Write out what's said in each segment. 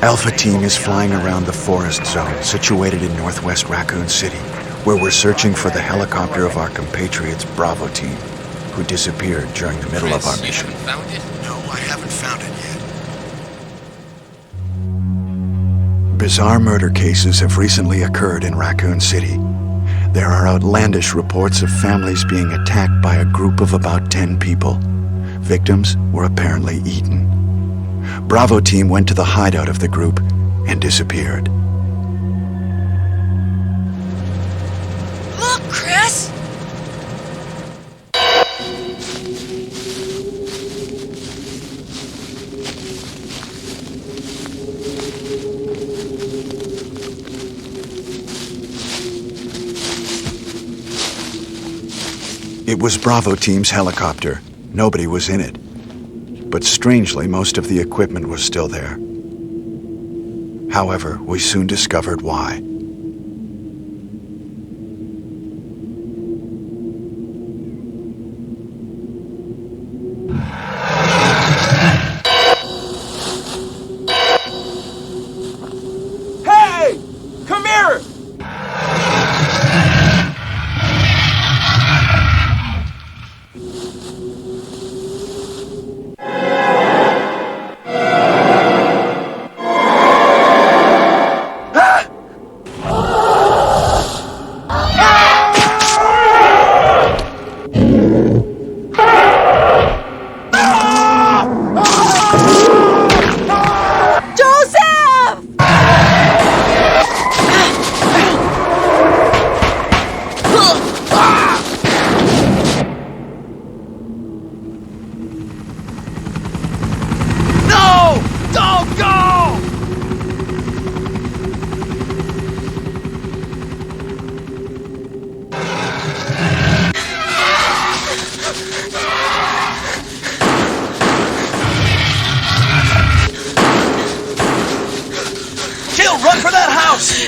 Alpha Team is flying around the forest zone situated in northwest Raccoon City, where we're searching for the helicopter of our compatriots Bravo Team, who disappeared during the middle of our mission. You haven't found it? No, I haven't found it yet. Bizarre murder cases have recently occurred in Raccoon City. There are outlandish reports of families being attacked by a group of about 10 people. Victims were apparently eaten. Bravo Team went to the hideout of the group and disappeared. Look, Chris! It was Bravo Team's helicopter. Nobody was in it. But strangely, most of the equipment was still there. However, we soon discovered why. Hey! Come here! Run for that house!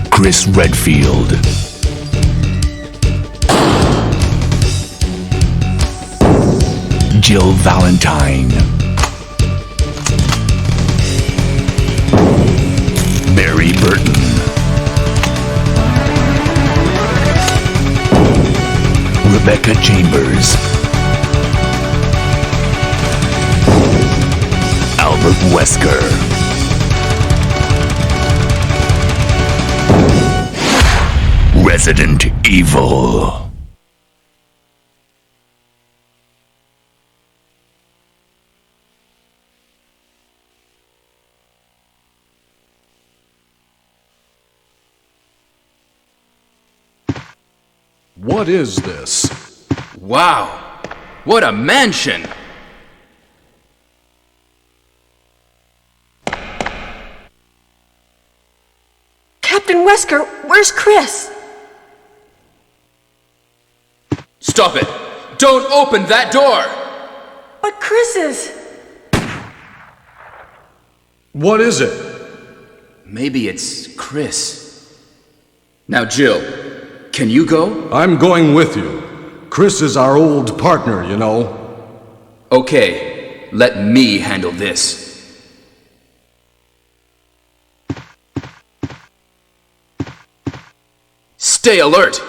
Chris Redfield. Jill Valentine. Mary Burton. Rebecca Chambers. Albert Wesker. Resident Evil. What is this? Wow! What a mansion! Captain Wesker, where's Chris? Stop it! Don't open that door! But Chris is... What is it? Maybe it's Chris. Now, Jill, can you go? I'm going with you. Chris is our old partner, you know. Okay, let me handle this. Stay alert!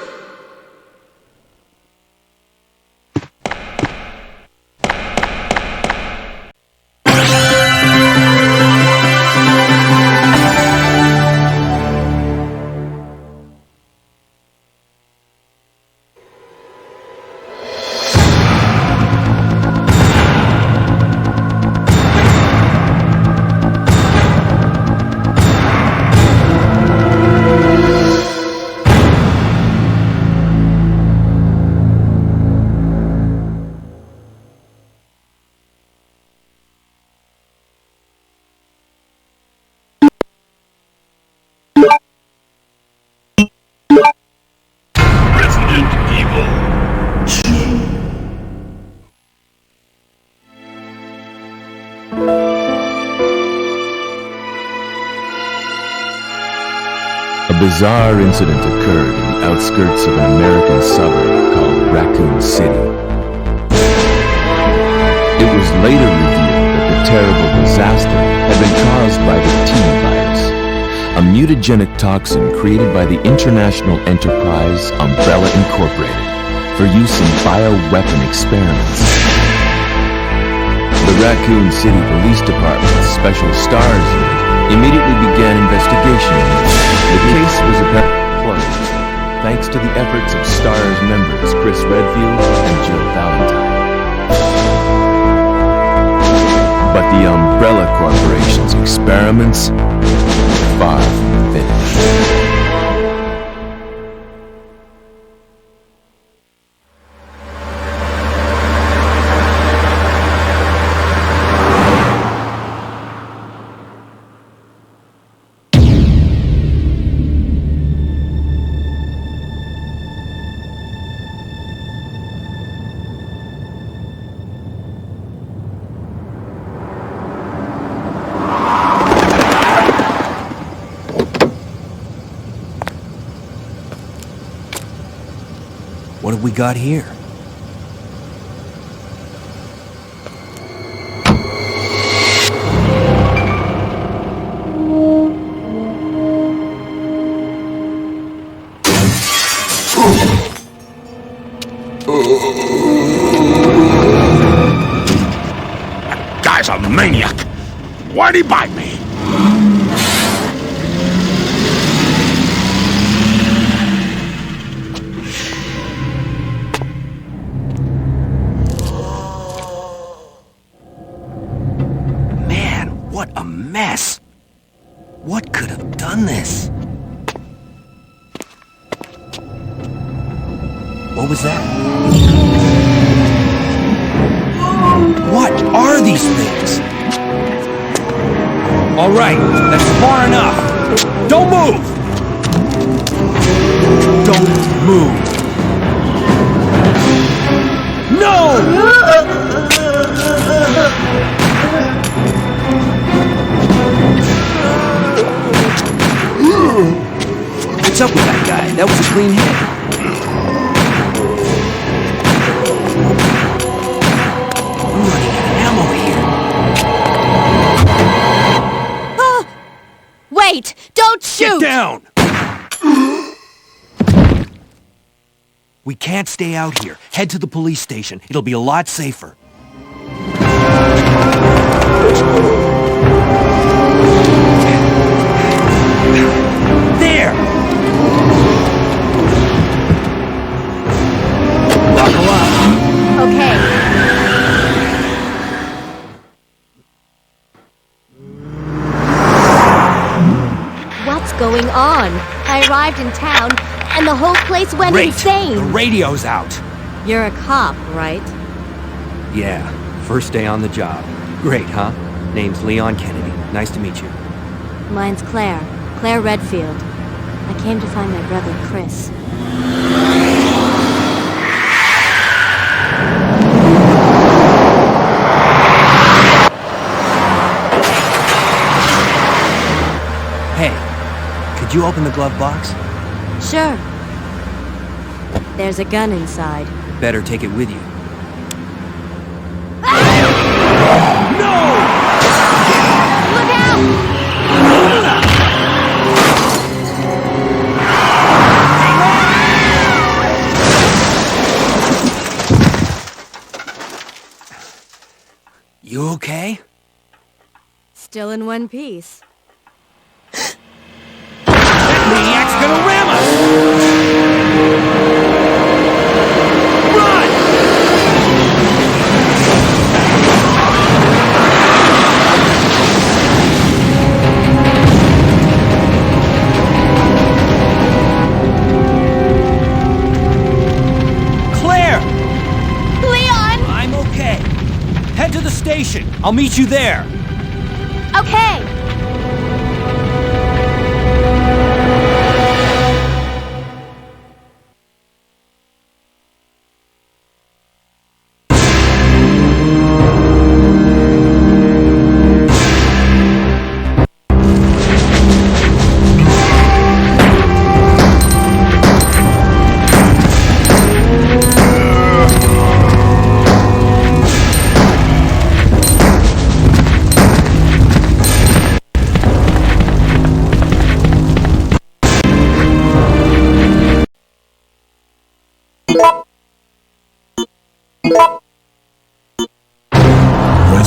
A bizarre incident occurred in the outskirts of an American suburb called Raccoon City. It was later revealed that the terrible disaster had been caused by the T-virus, a mutagenic toxin created by the international enterprise Umbrella Incorporated for use in bioweapon experiments. The Raccoon City Police Department's Special Stars Unit immediately began investigation. The case was apparently closed, thanks to the efforts of STARS members Chris Redfield and Jill Valentine. But the Umbrella Corporation's experiments were far from finished. What have we got here? That guy's a maniac. Why'd he bite me? What a mess! What could have done this? What was that? What are these things? All right, that's far enough. Don't move! Don't move! No! What's up with that guy? That was a clean hit. I'm running out of ammo here. Wait! Don't shoot! Get down! We can't stay out here. Head to the police station. It'll be a lot safer. There! Buckle up. Okay. What's going on? I arrived in town, and the whole place went Great. insane. The radio's out. You're a cop, right? Yeah, first day on the job. Great, huh? Name's Leon Kennedy. Nice to meet you. Mine's Claire. Claire Redfield. I came to find my brother, Chris. Hey, could you open the glove box? Sure. There's a gun inside. Better take it with you. Look out! You okay? Still in one piece. That maniac's gonna ram us! Claire! Leon! I'm okay. Head to the station. I'll meet you there. Okay!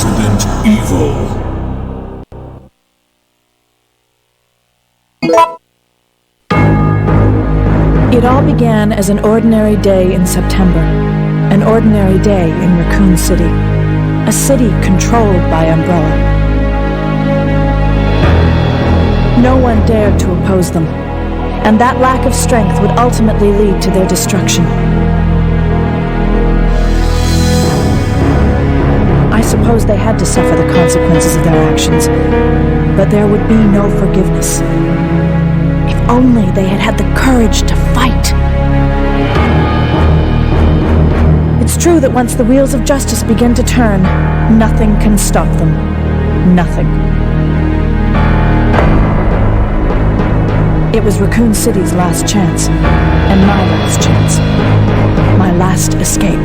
Resident Evil. It all began as an ordinary day in September. An ordinary day in Raccoon City. A city controlled by Umbrella. No one dared to oppose them, and that lack of strength would ultimately lead to their destruction. I suppose they had to suffer the consequences of their actions, but there would be no forgiveness. If only they had had the courage to fight. It's true that once the wheels of justice begin to turn, nothing can stop them. Nothing. It was Raccoon City's last chance, and my last chance. My last escape.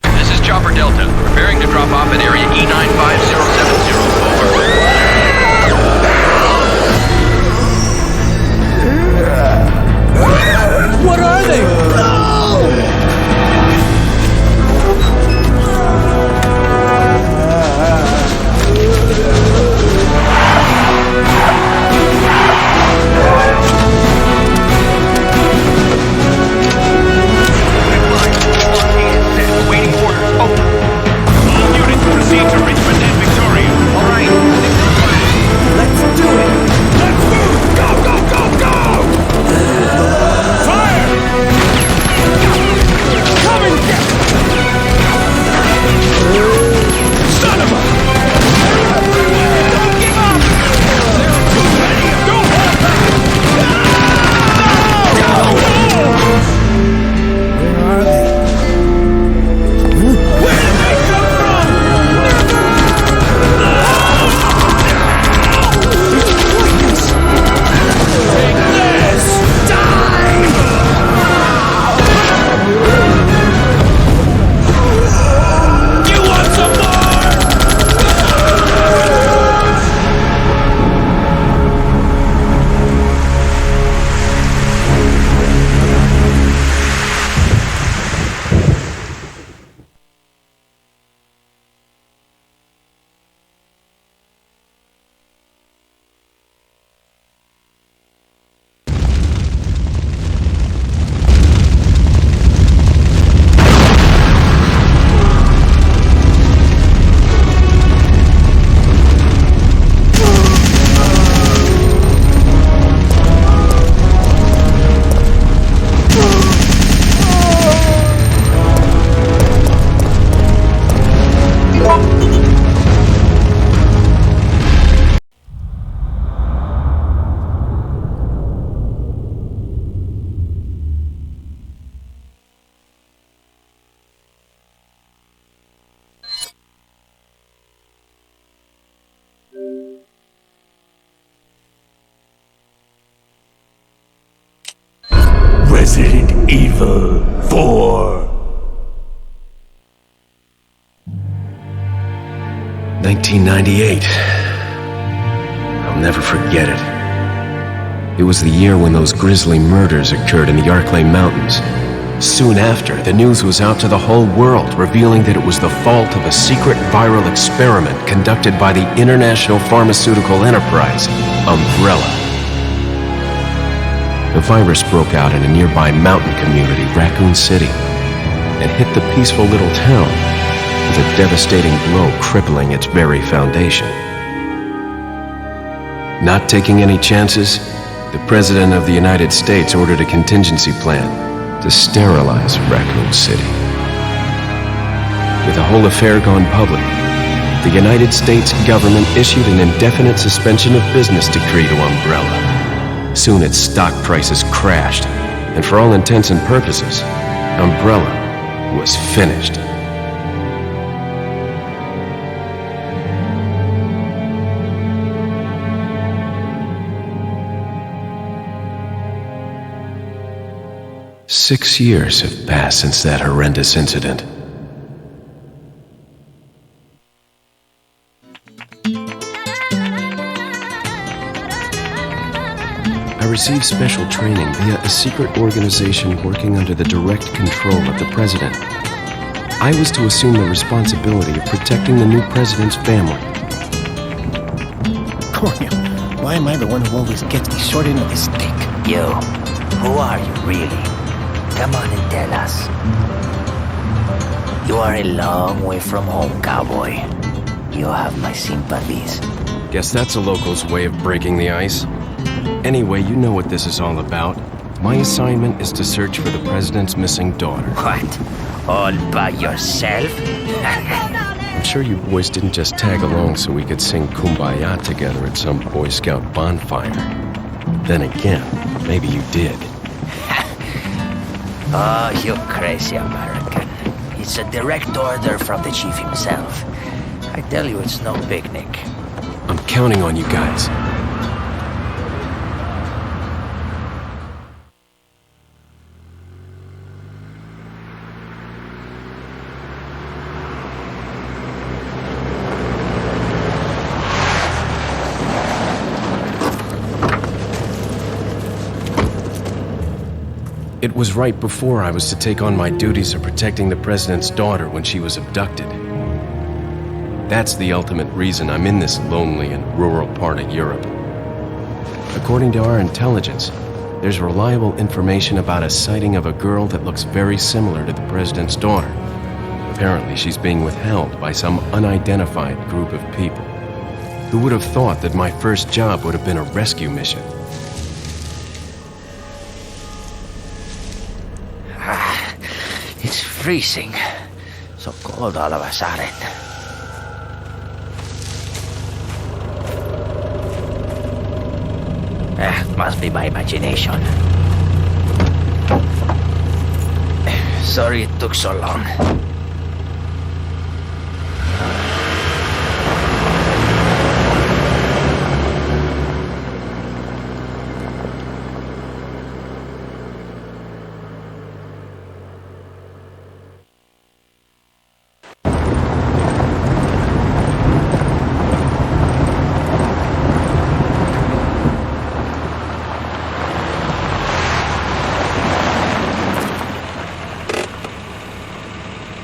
This is Chopper Delta, preparing to drop off at area E95070. What are they? Waiting orders. Over. All units proceed to Richmond and Victoria. All right. Let's do it! Let's move! Go, go, go, go! Fire! Come and get son of a... Don't give up! They're too many! Don't hold back! Where are they? Where did they come from? Take this! Die! You want some more? Resident Evil 4. 1998. I'll never forget it. It was the year when those grisly murders occurred in the Arklay Mountains. Soon after, the news was out to the whole world, revealing that it was the fault of a secret viral experiment conducted by the international pharmaceutical enterprise, Umbrella. The virus broke out in a nearby mountain community, Raccoon City, and hit the peaceful little town with a devastating blow crippling its very foundation. Not taking any chances, the President of the United States ordered a contingency plan to sterilize Raccoon City. With the whole affair gone public, the United States government issued an indefinite suspension of business decree to Umbrella. Soon its stock prices crashed, and for all intents and purposes, Umbrella was finished. Six years have passed since that horrendous incident. I receive special training via a secret organization working under the direct control of the president. I was to assume the responsibility of protecting the new president's family. Coño, why am I the one who always gets the short end of the stick? You, who are you really? Come on and tell us. You are a long way from home, cowboy. You have my sympathies. Guess that's a local's way of breaking the ice. Anyway, you know what this is all about. My assignment is to search for the president's missing daughter. What? All by yourself? I'm sure you boys didn't just tag along so we could sing Kumbaya together at some Boy Scout bonfire. Then again, maybe you did. Oh, you crazy American. It's a direct order from the chief himself. I tell you, it's no picnic. I'm counting on you guys. It was right before I was to take on my duties of protecting the president's daughter when she was abducted. That's the ultimate reason I'm in this lonely and rural part of Europe. According to our intelligence, there's reliable information about a sighting of a girl that looks very similar to the president's daughter. Apparently, she's being withheld by some unidentified group of people. Who would have thought that my first job would have been a rescue mission? It's freezing. So cold all of a sudden. Must be my imagination. Sorry it took so long.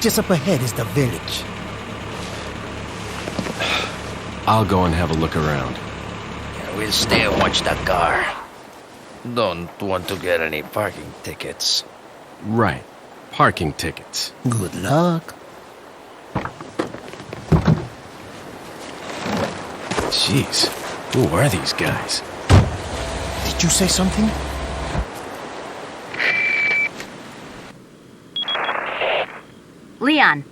Just up ahead is the village. I'll go and have a look around. Yeah, we'll stay and watch that car. Don't want to get any parking tickets. Right. Parking tickets. Good luck. Jeez. Who are these guys? Did you say something? Leon.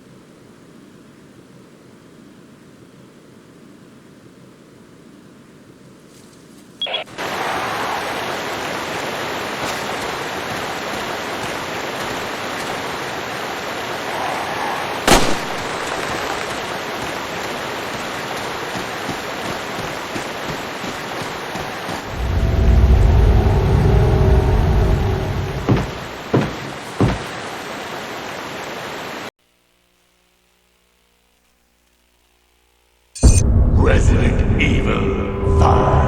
Resident Evil 5.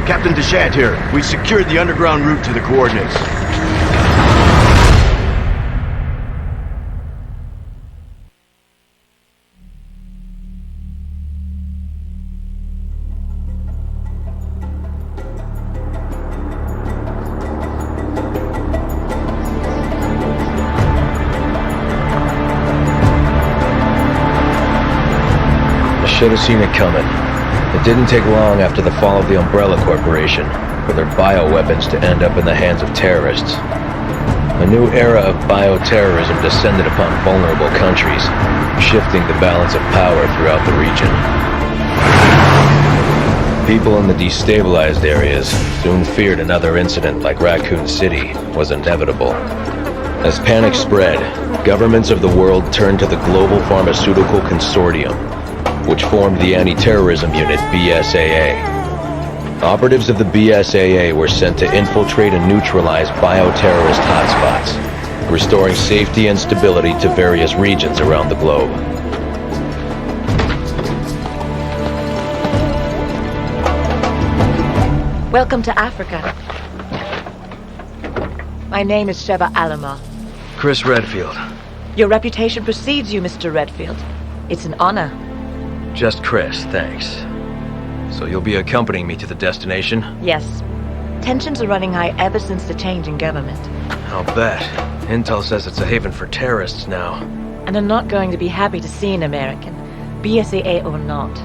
Captain Deshant here. We've secured the underground route to the coordinates. Should have seen it coming. It didn't take long after the fall of the Umbrella Corporation for their bioweapons to end up in the hands of terrorists. A new era of bioterrorism descended upon vulnerable countries, shifting the balance of power throughout the region. People in the destabilized areas soon feared another incident like Raccoon City was inevitable. As panic spread, governments of the world turned to the Global Pharmaceutical Consortium, which formed the anti-terrorism unit BSAA. Operatives of the BSAA were sent to infiltrate and neutralize bioterrorist hotspots, restoring safety and stability to various regions around the globe. Welcome to Africa. My name is Sheva Alama. Chris Redfield. Your reputation precedes you, Mr. Redfield. It's an honor. Just Chris, thanks. So you'll be accompanying me to the destination? Yes. Tensions are running high ever since the change in government. I'll bet. Intel says it's a haven for terrorists now. And I'm not going to be happy to see an American, BSAA or not.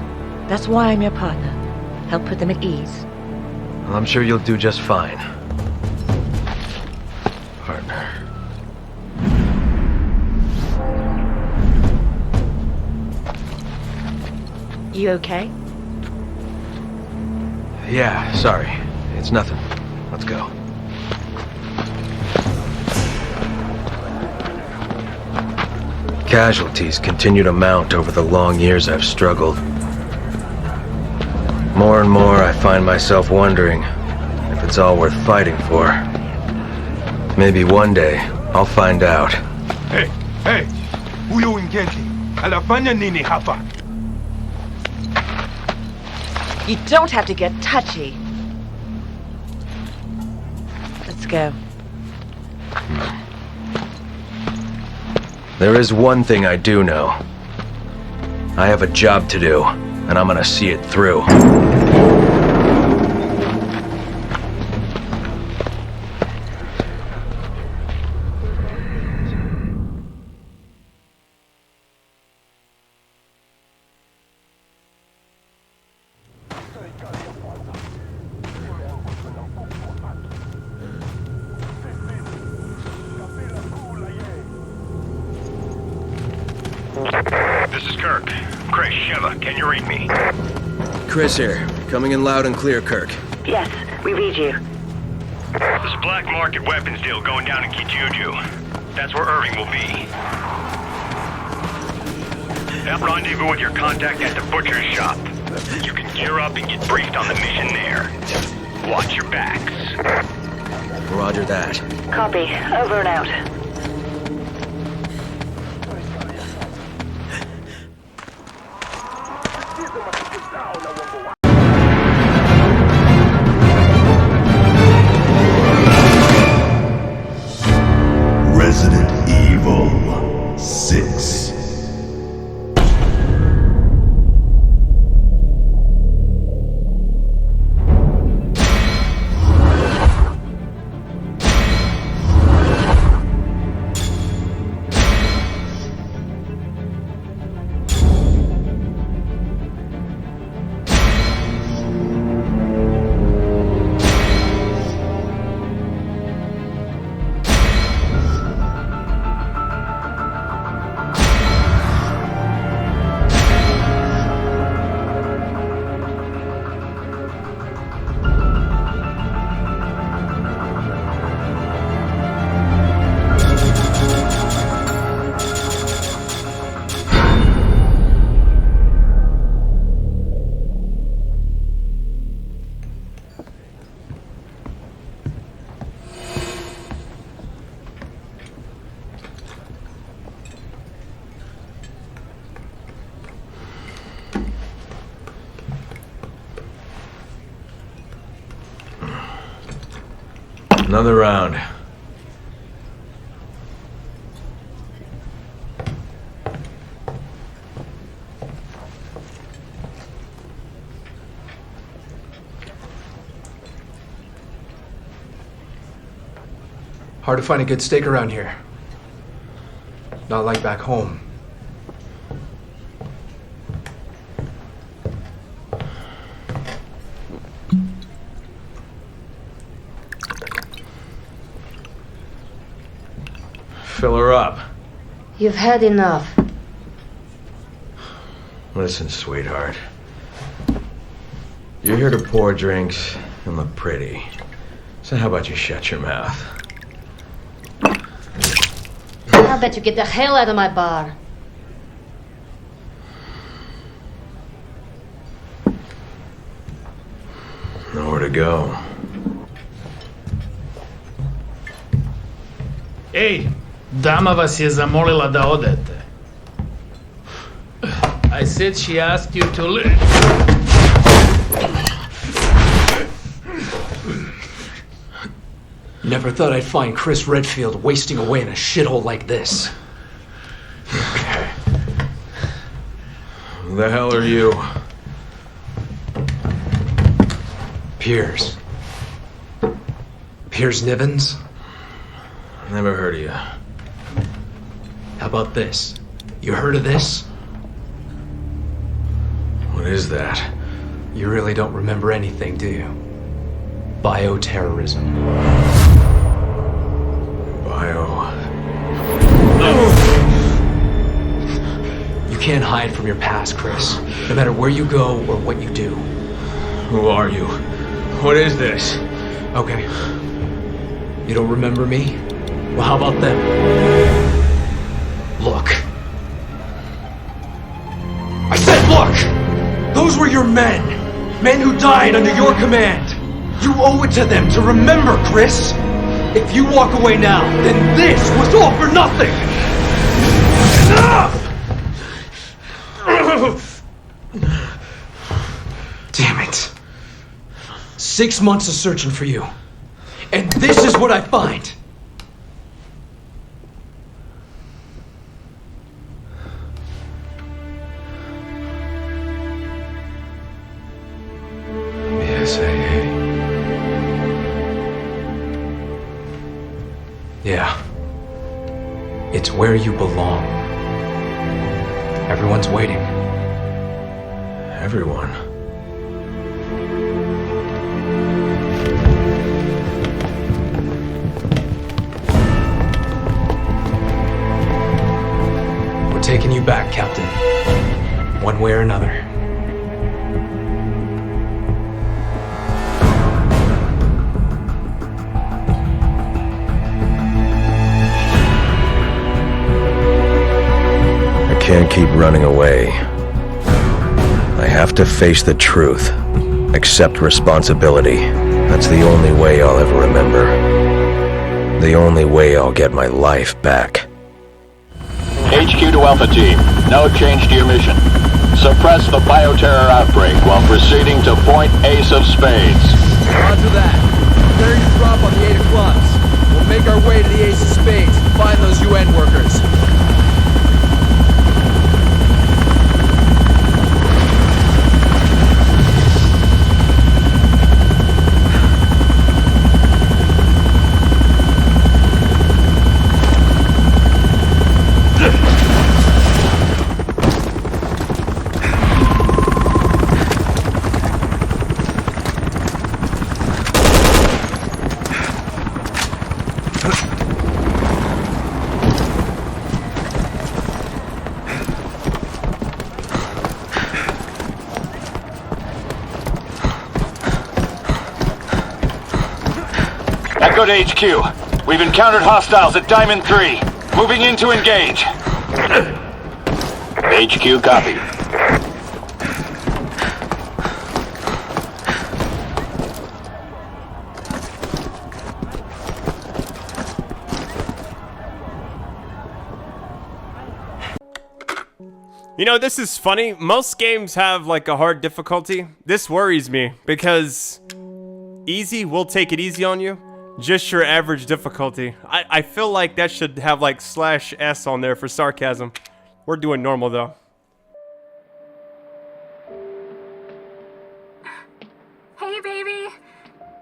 That's why I'm your partner. Help put them at ease. Well, I'm sure you'll do just fine. Partner. You okay? Yeah, sorry. It's nothing. Let's go. Casualties continue to mount over the long years I've struggled. More and more I find myself wondering if it's all worth fighting for. Maybe one day I'll find out. Hey, huyo ingenti anafanya nini hapa? You don't have to get touchy. Let's go. There is one thing I do know. I have a job to do, and I'm gonna see it through. This is Kirk. Chris, Sheva, can you read me? Chris here. Coming in loud and clear, Kirk. Yes, we read you. There's a black market weapons deal going down in Kijuju. That's where Irving will be. Now rendezvous with your contact at the butcher's shop. You can gear up and get briefed on the mission there. Watch your backs. Roger that. Copy. Over and out. Resident Evil 6. Another round. Hard to find a good steak around here. Not like back home. Fill her up. You've had enough. Listen, sweetheart. You're here to pour drinks and look pretty. So how about you shut your mouth? I bet you get the hell out of my bar. Nowhere to go. Ej, dama vas je zamolila da odete. I said she asked you to leave. Never thought I'd find Chris Redfield wasting away in a shithole like this. Who the hell are you? Piers. Piers Nivens? Never heard of you. How about this? You heard of this? What is that? You really don't remember anything, do you? Bioterrorism. You can't hide from your past, Chris. No matter where you go or what you do. Who are you? What is this? Okay. You don't remember me? Well, how about them? Look. I said look! Those were your men! Men who died under your command! You owe it to them to remember, Chris! If you walk away now, then this was all for nothing! Enough! Damn it. 6 months of searching for you. And this is what I find. Yeah. It's where you belong. Everyone's waiting. Everyone? We're taking you back, Captain. One way or another. Can't keep running away. I have to face the truth. Accept responsibility. That's the only way I'll ever remember. The only way I'll get my life back. HQ to Alpha Team. No change to your mission. Suppress the bioterror outbreak while proceeding to point Ace of Spades. Roger that. Prepare your drop on the 8 of clubs. We'll make our way to the Ace of Spades and find those UN workers. Echo to HQ. We've encountered hostiles at Diamond 3. Moving in to engage. HQ copy. You know, this is funny. Most games have like a hard difficulty. This worries me because easy will take it easy on you, Just your average difficulty. I feel like that should have like /S on there for sarcasm. We're doing normal though. Hey, baby!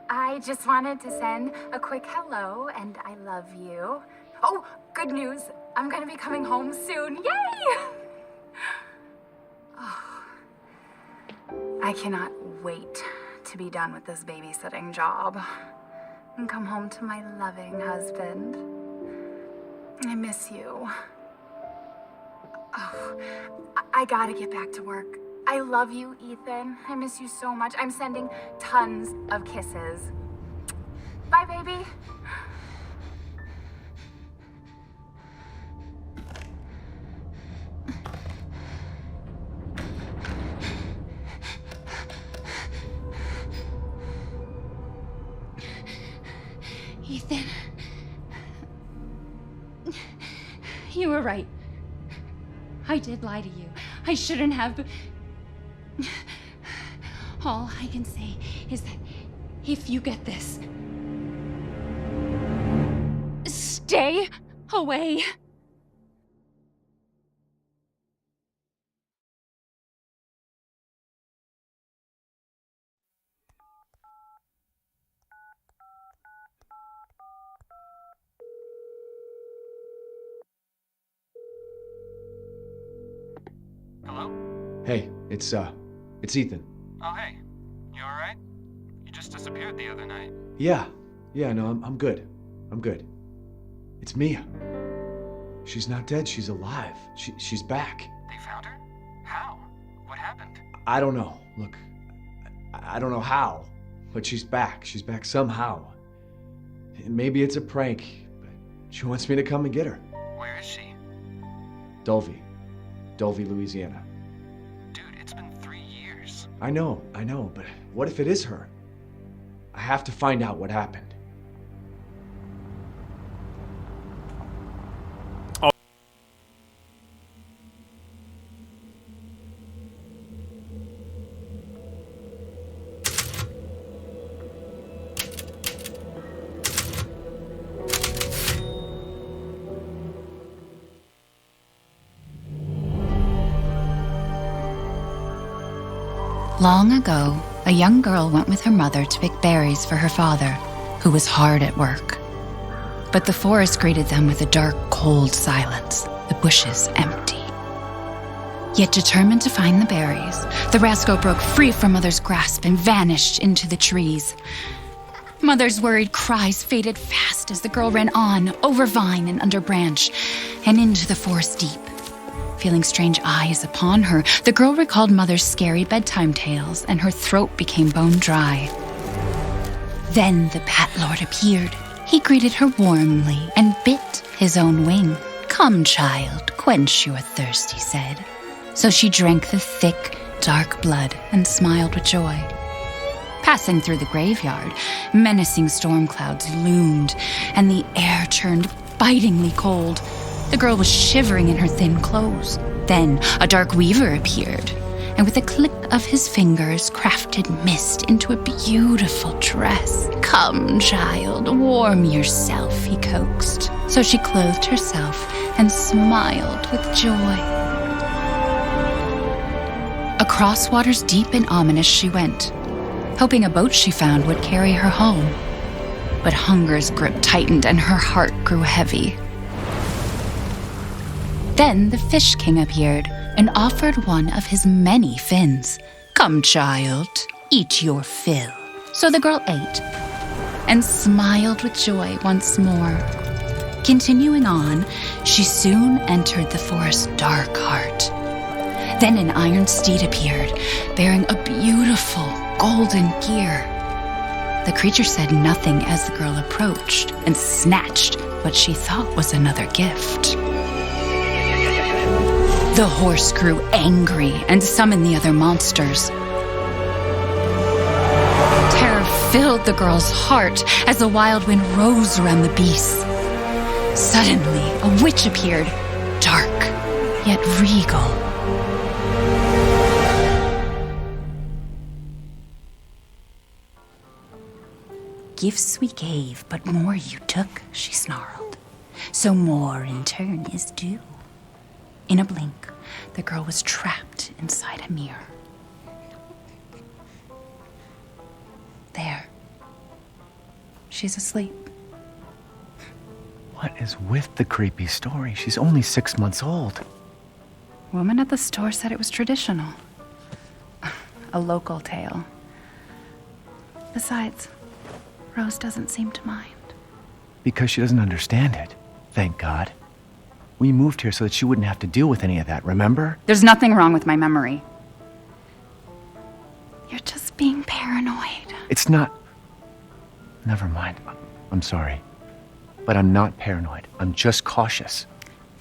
I just wanted to send a quick hello and I love you. Oh, good news. I'm gonna be coming home soon. Yay! Oh, I cannot wait to be done with this babysitting job and come home to my loving husband. I miss you. Oh, I gotta get back to work. I love you, Ethan. I miss you so much. I'm sending tons of kisses. Bye, baby. Ethan. You were right. I did lie to you. I shouldn't have, but all I can say is that if you get this, stay away. Hey, it's Ethan. Oh, hey. You alright? You just disappeared the other night. Yeah, no, I'm good. I'm good. It's Mia. She's not dead, she's alive. She's back. They found her? How? What happened? I don't know. Look, I don't know how, but she's back. She's back somehow. Maybe it's a prank, but she wants me to come and get her. Where is she? Dulvey, Louisiana. It's been 3 years. I know, but what if it is her? I have to find out what happened. Long ago, a young girl went with her mother to pick berries for her father, who was hard at work. But the forest greeted them with a dark, cold silence, the bushes empty. Yet determined to find the berries, the rascal broke free from Mother's grasp and vanished into the trees. Mother's worried cries faded fast as the girl ran on, over vine and under branch, and into the forest deep. Feeling strange eyes upon her, the girl recalled Mother's scary bedtime tales, and her throat became bone dry. Then the Bat Lord appeared. He greeted her warmly and bit his own wing. "Come, child, quench your thirst," he said. So she drank the thick, dark blood and smiled with joy. Passing through the graveyard, menacing storm clouds loomed, and the air turned bitingly cold. The girl was shivering in her thin clothes. Then a dark weaver appeared, and with a click of his fingers crafted mist into a beautiful dress. "Come, child, warm yourself," he coaxed. So she clothed herself and smiled with joy. Across waters deep and ominous she went, hoping a boat she found would carry her home. But hunger's grip tightened and her heart grew heavy. Then the Fish King appeared and offered one of his many fins. "Come, child, eat your fill." So the girl ate and smiled with joy once more. Continuing on, she soon entered the forest's dark heart. Then an iron steed appeared, bearing a beautiful golden gear. The creature said nothing as the girl approached and snatched what she thought was another gift. The horse grew angry and summoned the other monsters. Terror filled the girl's heart as the wild wind rose around the beasts. Suddenly, a witch appeared, dark yet regal. Gifts we gave, but more you took, she snarled. So more in turn is due. In a blink, the girl was trapped inside a mirror. There. She's asleep. What is with the creepy story? She's only 6 months old. Woman at the store said it was traditional. A local tale. Besides, Rose doesn't seem to mind. Because she doesn't understand it. Thank God. We moved here so that she wouldn't have to deal with any of that, remember? There's nothing wrong with my memory. You're just being paranoid. It's not... Never mind. I'm sorry. But I'm not paranoid. I'm just cautious.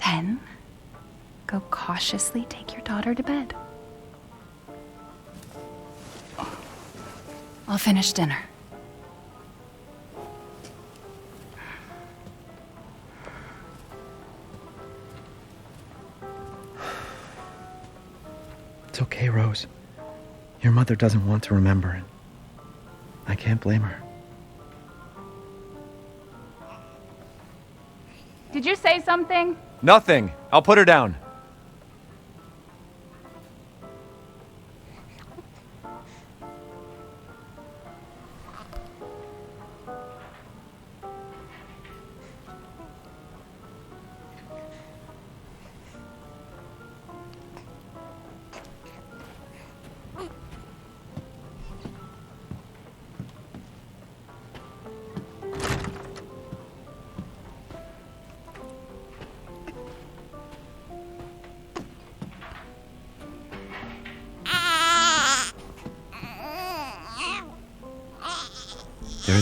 Then, go cautiously take your daughter to bed. I'll finish dinner. It's okay, Rose. Your mother doesn't want to remember it. I can't blame her. Did you say something? Nothing. I'll put her down.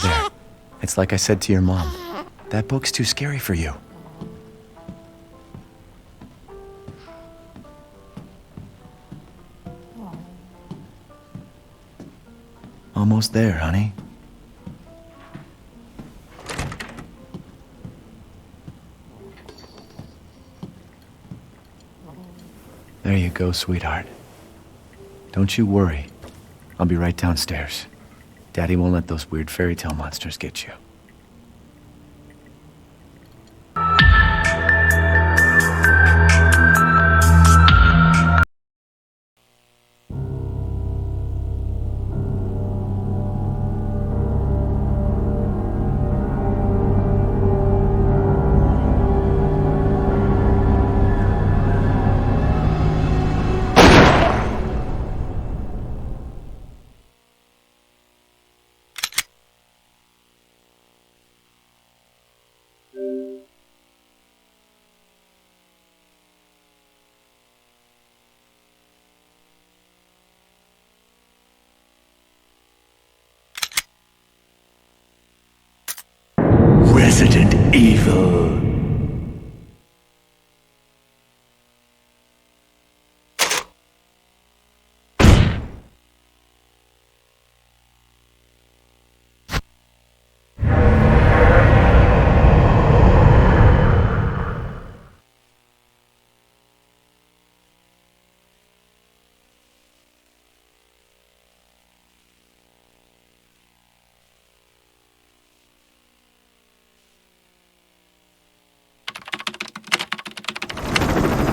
There. It's like I said to your mom. That book's too scary for you. Almost there, honey. There you go, sweetheart. Don't you worry. I'll be right downstairs. Daddy won't let those weird fairy tale monsters get you. Resident Evil.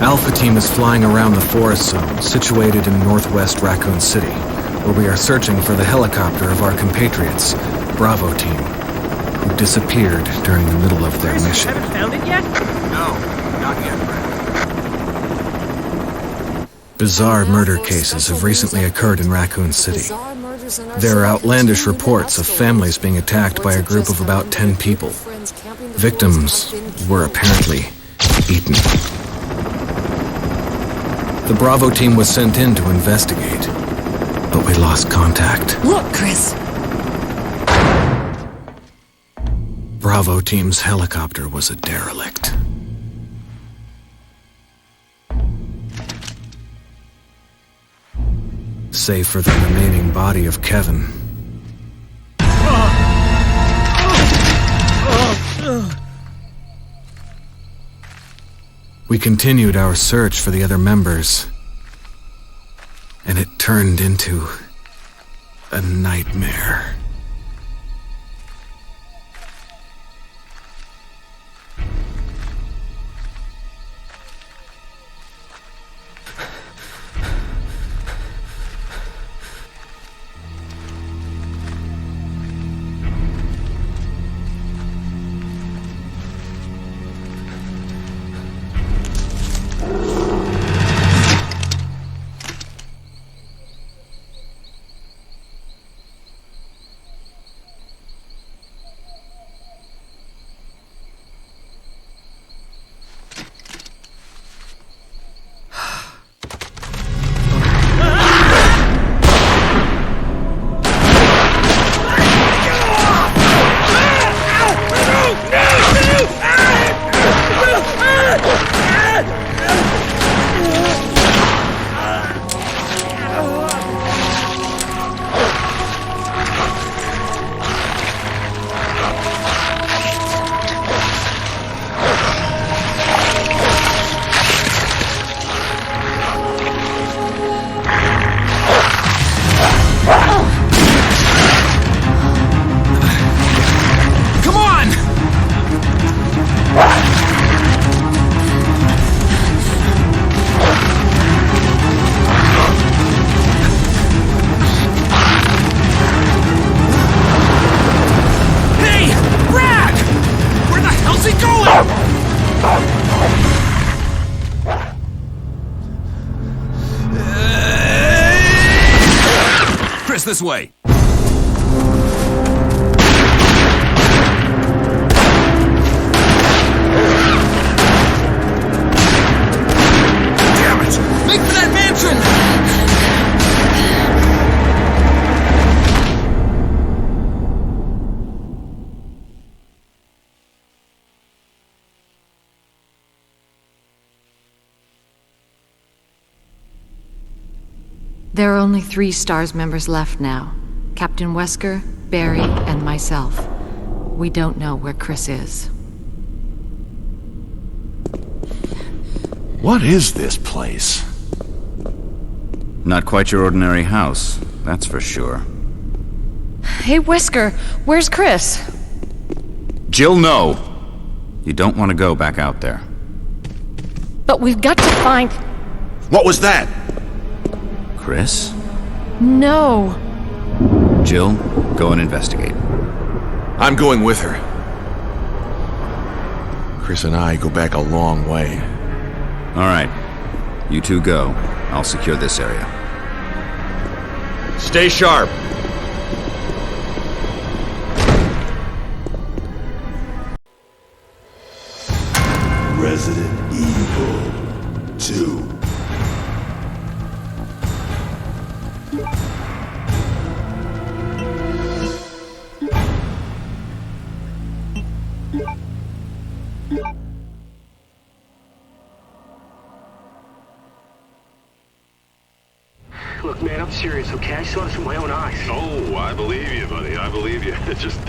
Alpha Team is flying around the forest zone situated in northwest Raccoon City, where we are searching for the helicopter of our compatriots, Bravo Team, who disappeared during the middle of their mission. Haven't found it yet? No, not yet. Bizarre murder cases have recently occurred in Raccoon City. There are outlandish reports of families being attacked by a group of about 10 people. Victims were apparently eaten. The Bravo Team was sent in to investigate, but we lost contact. Look, Chris! Bravo Team's helicopter was a derelict. Save for the remaining body of Kevin. We continued our search for the other members, and it turned into a nightmare. Guys, this way! Damn it! Make for that mansion! There are only 3 STARS members left now. Captain Wesker, Barry, and myself. We don't know where Chris is. What is this place? Not quite your ordinary house, that's for sure. Hey, Wesker, where's Chris? Jill, no! You don't want to go back out there. But we've got to find... What was that? Chris? No. Jill, go and investigate. I'm going with her. Chris and I go back a long way. All right. You two go. I'll secure this area. Stay sharp. Resident Evil 2. Look, man, I'm serious, okay? I saw this with my own eyes. Oh, I believe you, buddy. I believe you. Just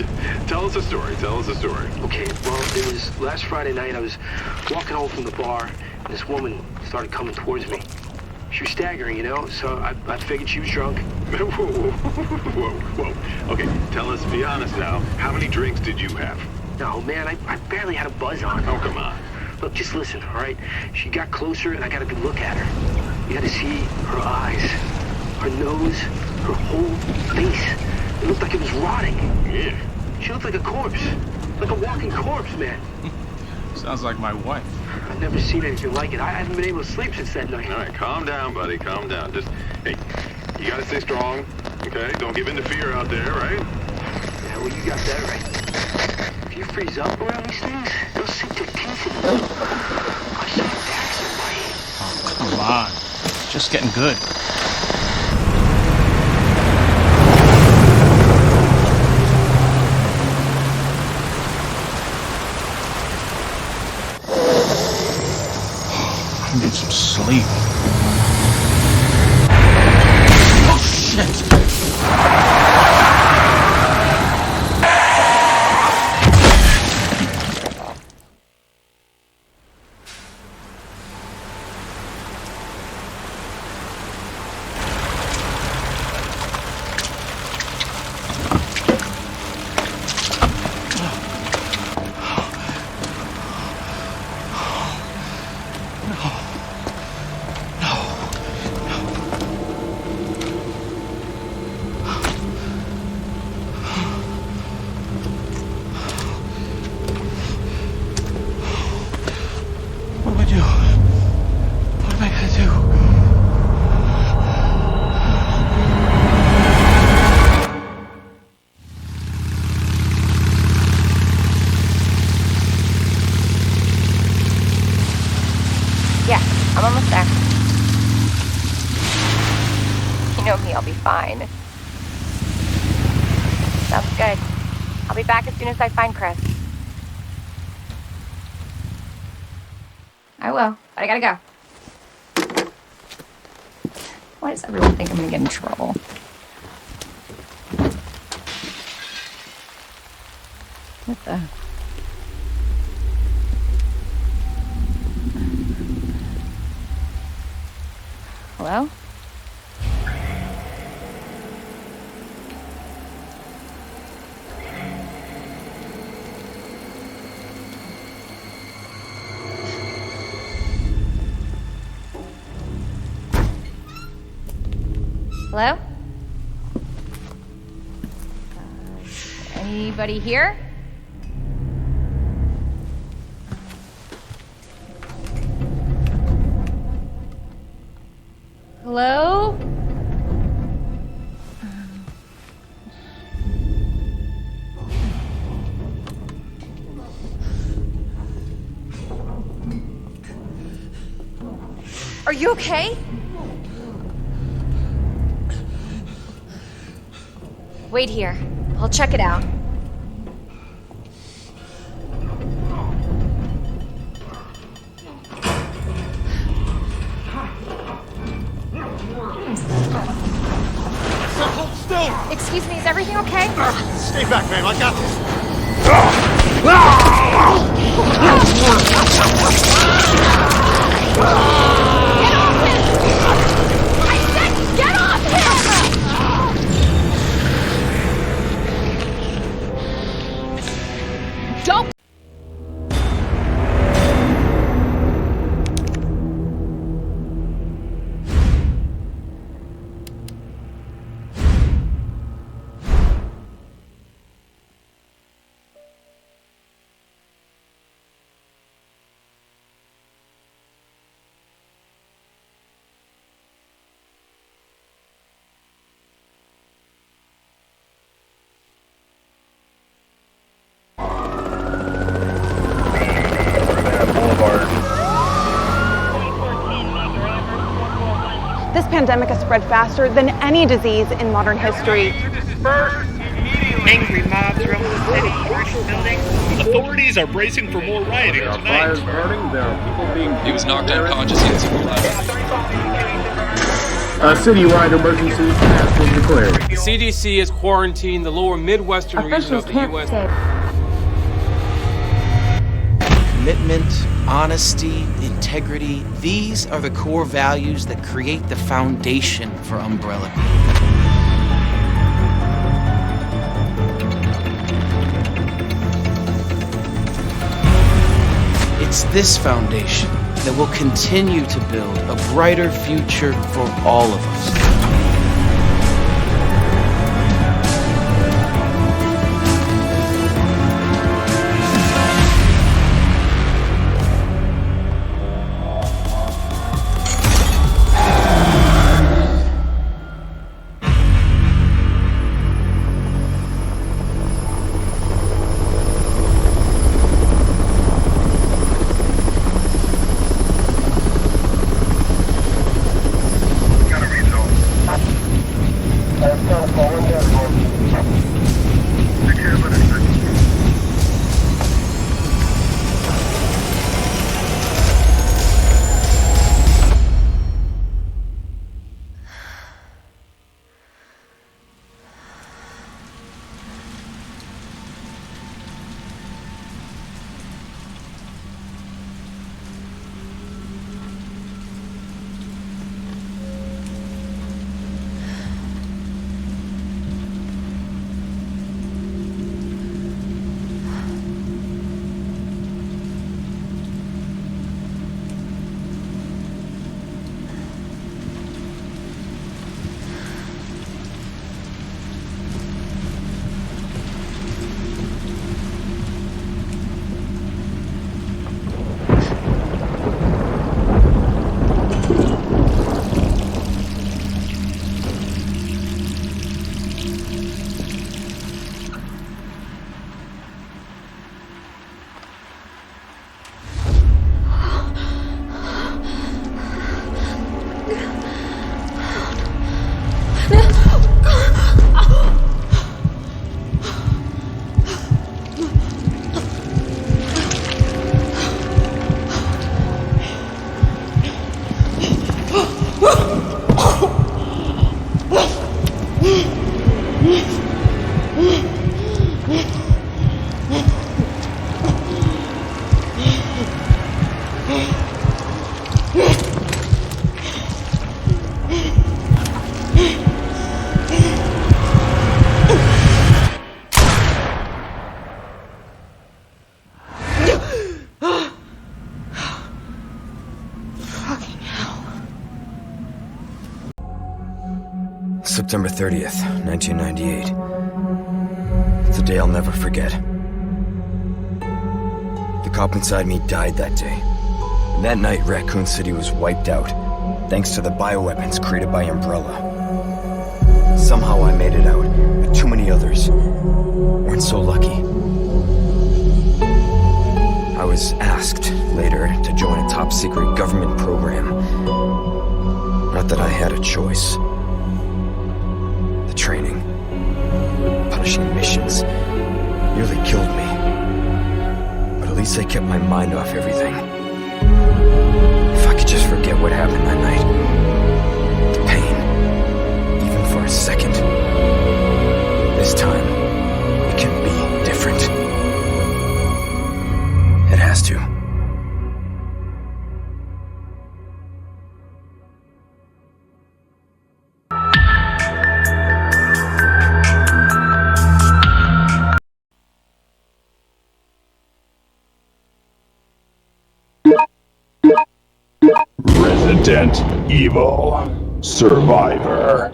tell us a story. Tell us a story. Okay, well, it was last Friday night. I was walking home from the bar, and this woman started coming towards me. She was staggering, you know, so I figured she was drunk. Whoa, whoa, whoa. Okay, tell us, be honest now, how many drinks did you have? No, man, I barely had a buzz on. Oh, come on. Look, just listen, all right? She got closer, and I got a good look at her. You had to see her eyes, her nose, her whole face. It looked like it was rotting. Yeah. She looked like a corpse. Like a walking corpse, man. Sounds like my wife. I've never seen anything like it. I haven't been able to sleep since that night. All right, calm down, buddy. Calm down. Just, hey, you gotta stay strong, okay? Don't give in to fear out there, right? Yeah, well, you got that right. If you freeze up around these things, they'll sink their teeth in you. I saw attack somebody. Oh, come on. It's just getting good. I need some sleep. Oh, shit! I'm almost there. You know me, I'll be fine. Sounds good. I'll be back as soon as I find Chris. I will, but I gotta go. Why does everyone think I'm gonna get in trouble? What the... Hello? Hello? Anybody here? Hello? Are you okay? Wait here. I'll check it out. Hold still! Excuse me, is everything okay? Stay back, ma'am. I got this. Get off him! I said get off him! Don't. This pandemic has spread faster than any disease in modern history. Angry mobs roam the city, burning buildings. Authorities are bracing for more rioting tonight. Fires burning, there are people being... He was knocked unconscious in civil life. A citywide emergency has been declared. The CDC has quarantined the lower Midwestern region of the U.S. Commitment, honesty, integrity, these are the core values that create the foundation for Umbrella Group. It's this foundation that will continue to build a brighter future for all of us. September 30th, 1998. It's a day I'll never forget. The cop inside me died that day. And that night, Raccoon City was wiped out, thanks to the bioweapons created by Umbrella. Somehow I made it out, but too many others weren't so lucky. I was asked later to join a top-secret government program had a choice. The training, punishing missions, nearly killed me. But at least I kept my mind off everything. If I could just forget what happened that night, the pain, even for a second. This time, it can be different. It has to. Resident Evil Survivor.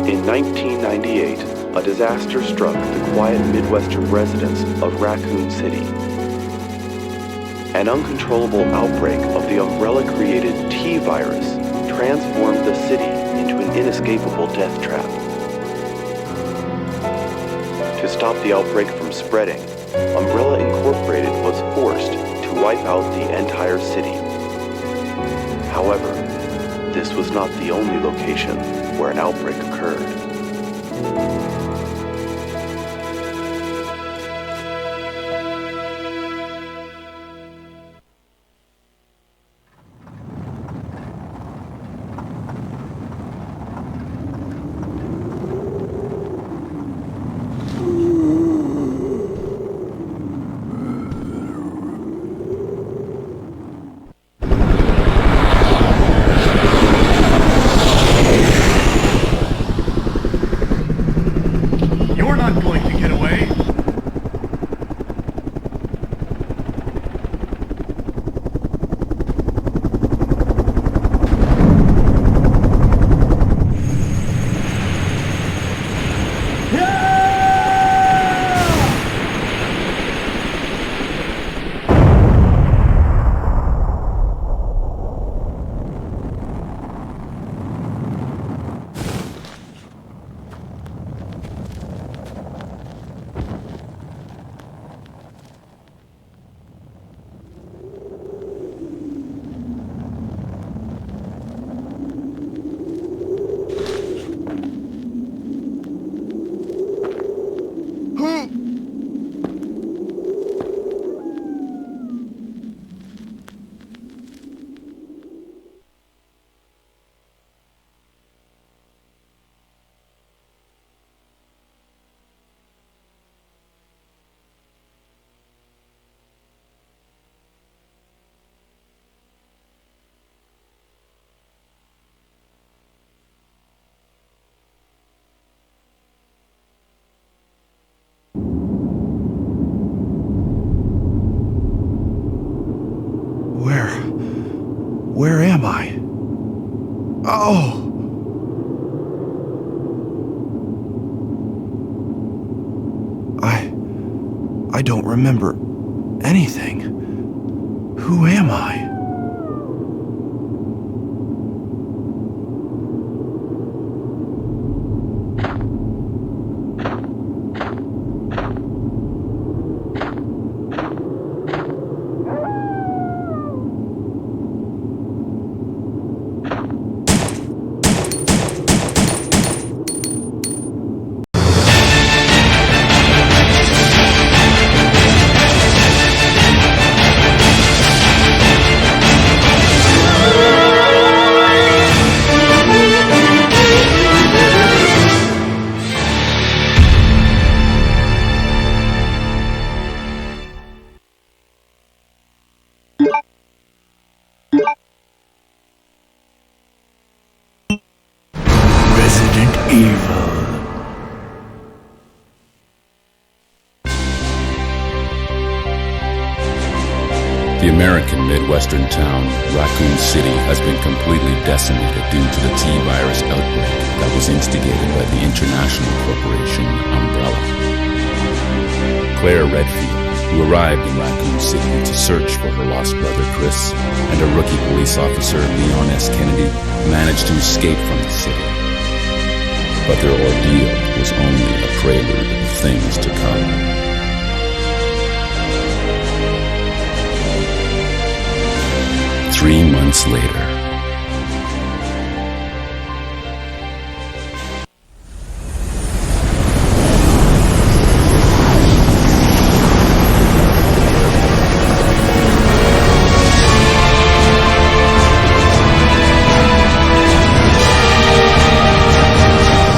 In 1998, a disaster struck the quiet Midwestern residents of Raccoon City. An uncontrollable outbreak of the Umbrella-created T-virus transformed the city into an inescapable death trap. To stop the outbreak from spreading, Umbrella Incorporated was forced to wipe out the entire city. However, this was not the only location where an outbreak occurred. Where am I? Oh! I don't remember anything. Who am I? Resident Evil. The American Midwestern town, Raccoon City, has been completely decimated due to the T-virus outbreak that was instigated by the international corporation Umbrella. Claire Redfield, who arrived in Raccoon City to search for her lost brother Chris, and a rookie police officer, Leon S. Kennedy, managed to escape from the city. But their ordeal was only a prelude of things to come. 3 months later.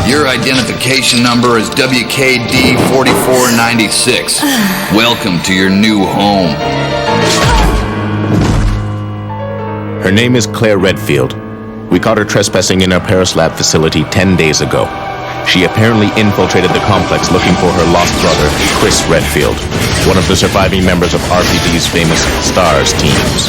Your identification number is WKD4496. Welcome to your new home. Her name is Claire Redfield. We caught her trespassing in our Paris lab facility 10 days ago. She apparently infiltrated the complex looking for her lost brother, Chris Redfield, one of the surviving members of RPD's famous STARS teams.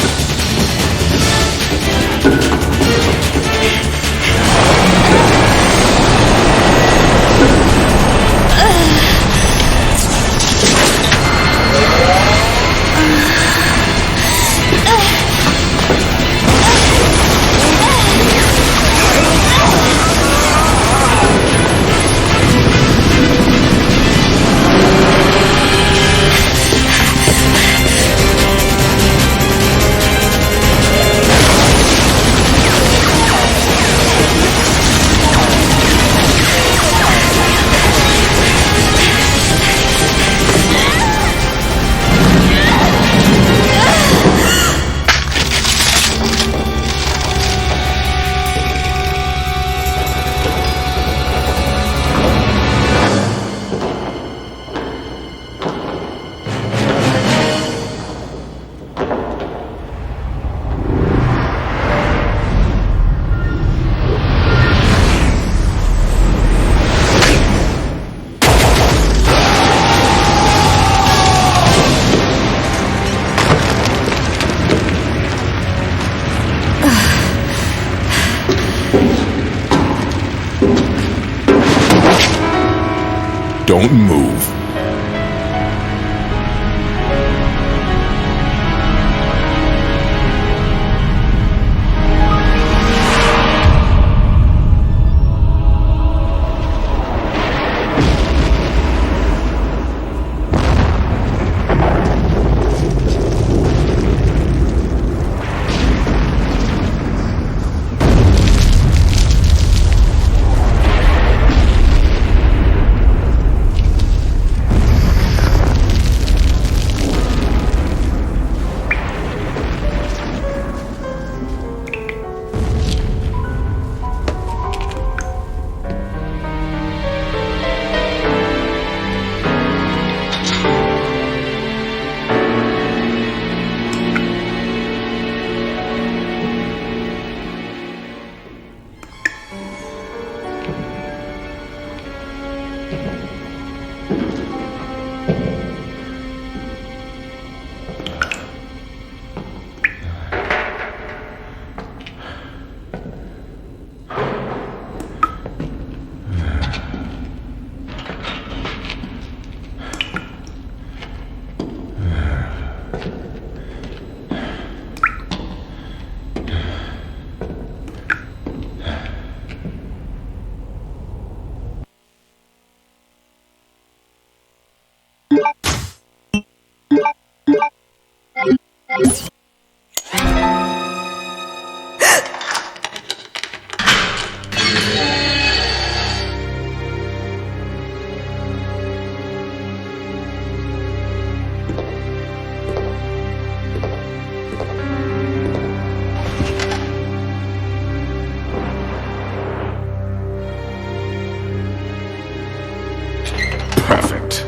Don't move. Perfect.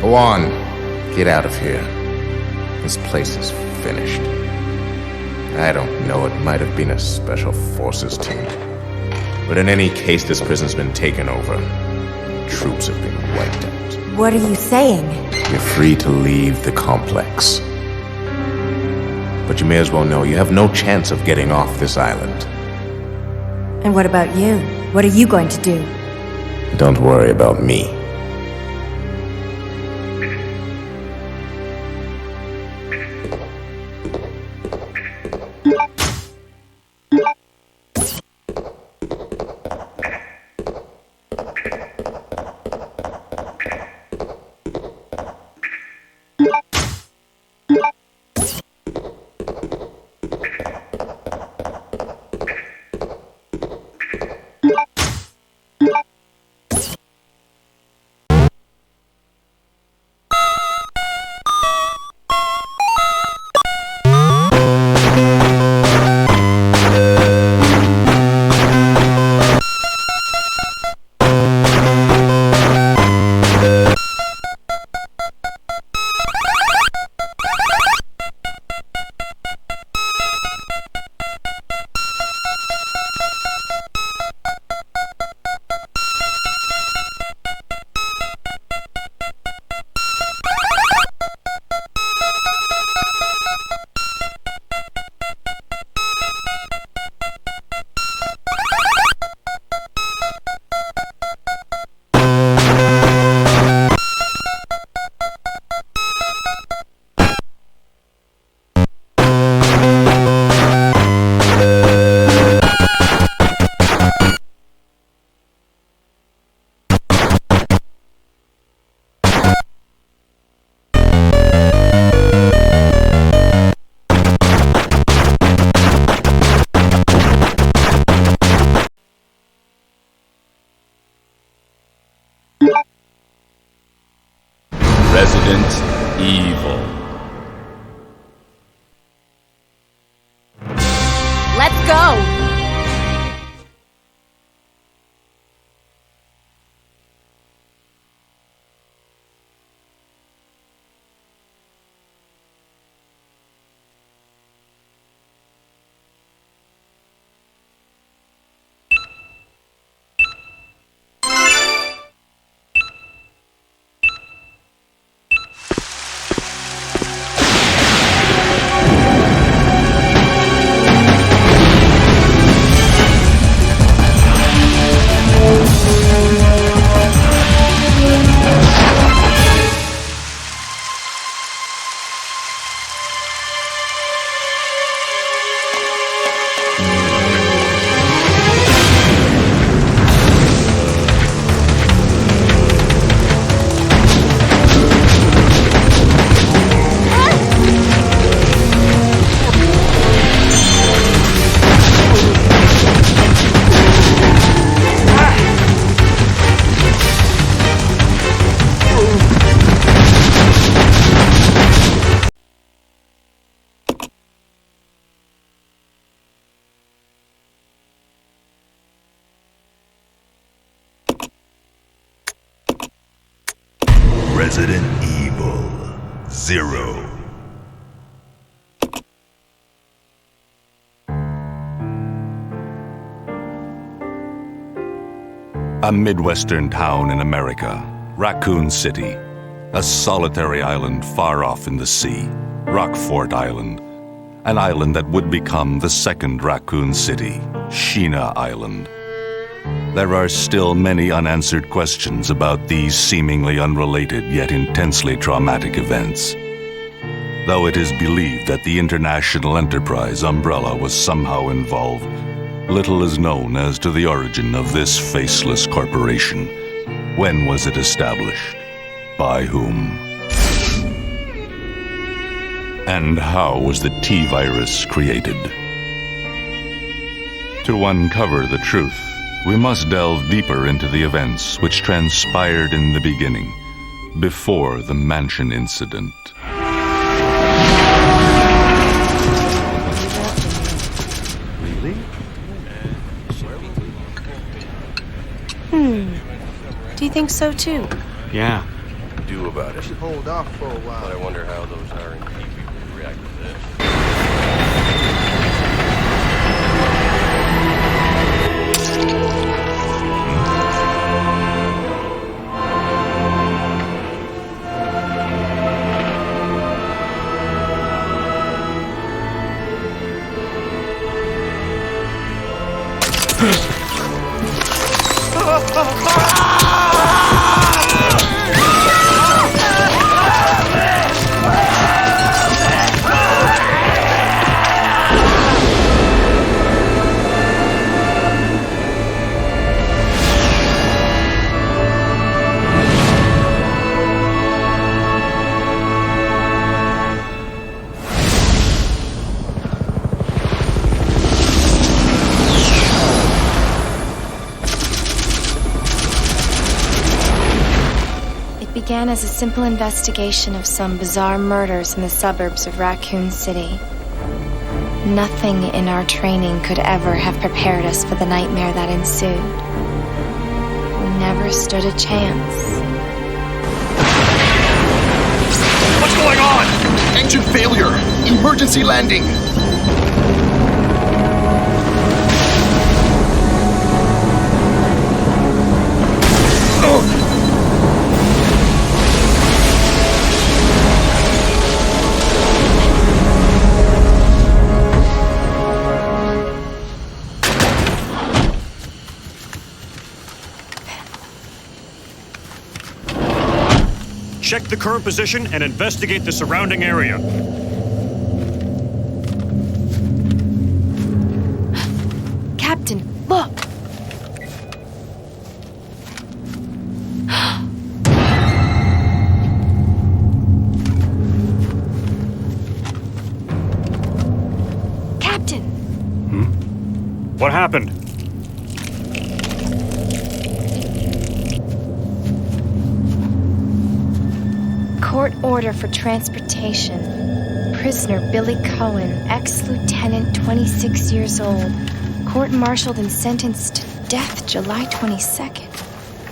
Go on. Get out of here. This place is finished. I don't know, it might have been a special forces team. But in any case, this prison's been taken over. Troops have been wiped out. What are you saying? You're free to leave the complex. But you may as well know you have no chance of getting off this island. And what about you? What are you going to do? Don't worry about me. Resident Evil 0. A Midwestern town in America, Raccoon City. A solitary island far off in the sea, Rockfort Island. An island that would become the second Raccoon City, Sheena Island. There are still many unanswered questions about these seemingly unrelated yet intensely traumatic events. Though it is believed that the international enterprise Umbrella was somehow involved, little is known as to the origin of this faceless corporation. When was it established? By whom? And how was the T-virus created? To uncover the truth, we must delve deeper into the events which transpired in the beginning, before the mansion incident. Do you think so too? Yeah. Do about it. Should hold off for a while. But I wonder how those R&D people would react to this. Began as a simple investigation of some bizarre murders in the suburbs of Raccoon City. Nothing in our training could ever have prepared us for the nightmare that ensued. We never stood a chance. What's going on? Engine failure! Emergency landing! Check the current position and investigate the surrounding area. Captain, look! Captain! What happened? Court order for transportation. Prisoner Billy Cohen, ex-lieutenant, 26 years old. Court-martialed and sentenced to death July 22nd.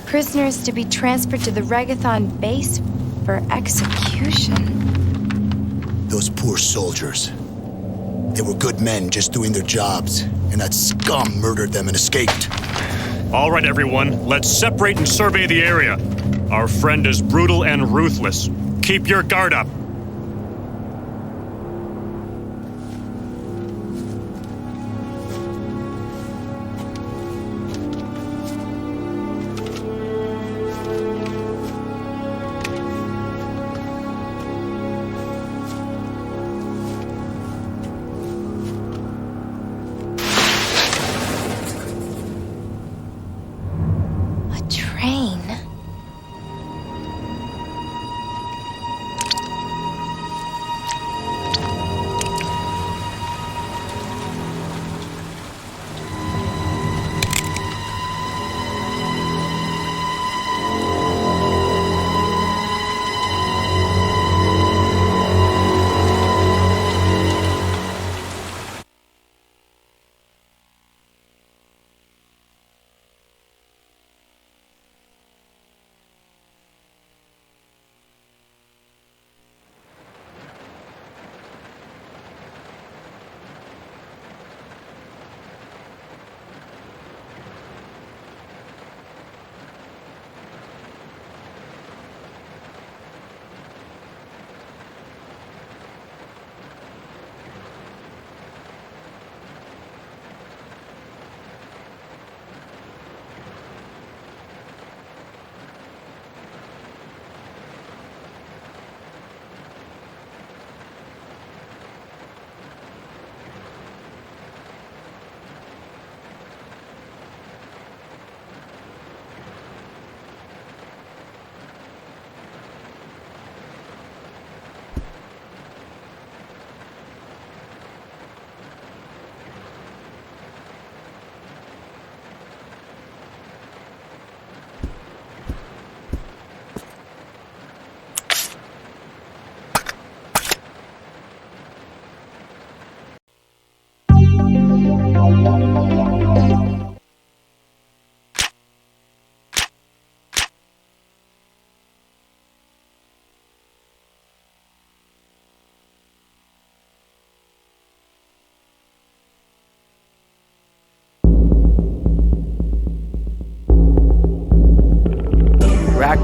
Prisoners to be transferred to the Regathon base for execution. Those poor soldiers. They were good men just doing their jobs, and that scum murdered them and escaped. All right, everyone, let's separate and survey the area. Our friend is brutal and ruthless. Keep your guard up.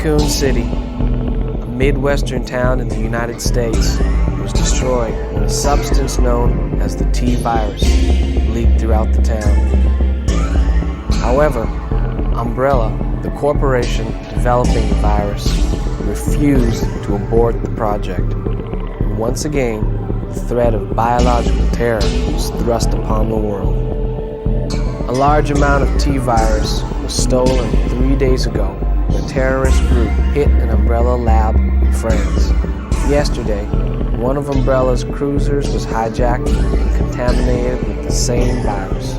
Raccoon City, a Midwestern town in the United States, was destroyed when a substance known as the T-virus leaked throughout the town. However, Umbrella, the corporation developing the virus, refused to abort the project. And once again, the threat of biological terror was thrust upon the world. A large amount of T-virus was stolen 3 days ago when a terrorist group hit an Umbrella lab in France. Yesterday, one of Umbrella's cruisers was hijacked and contaminated with the same virus.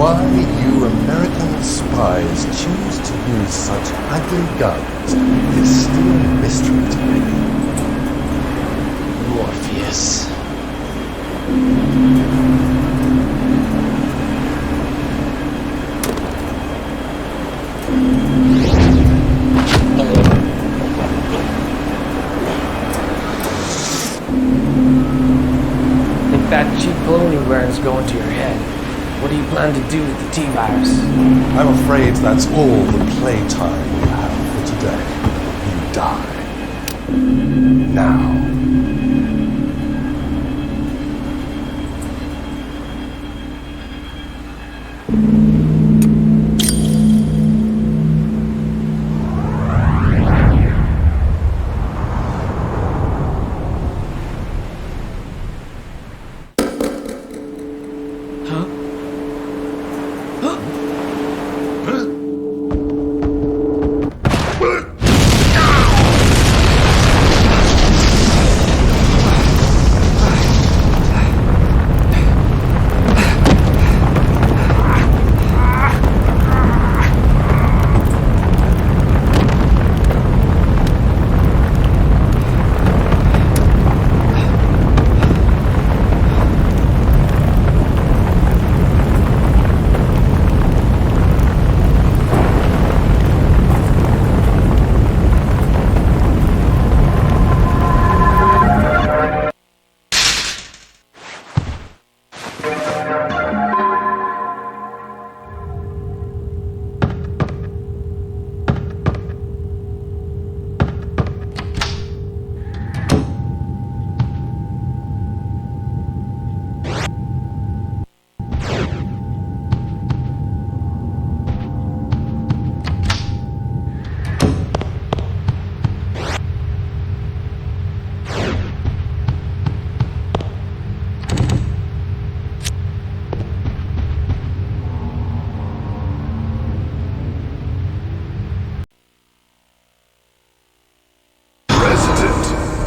Why you American spies choose to use such ugly guns is still a mystery to me. Morpheus. Think that cheap cologne you're wearing is going to your head. What do you plan to do with the T-virus? I'm afraid that's all the playtime we have for today. You die. Now.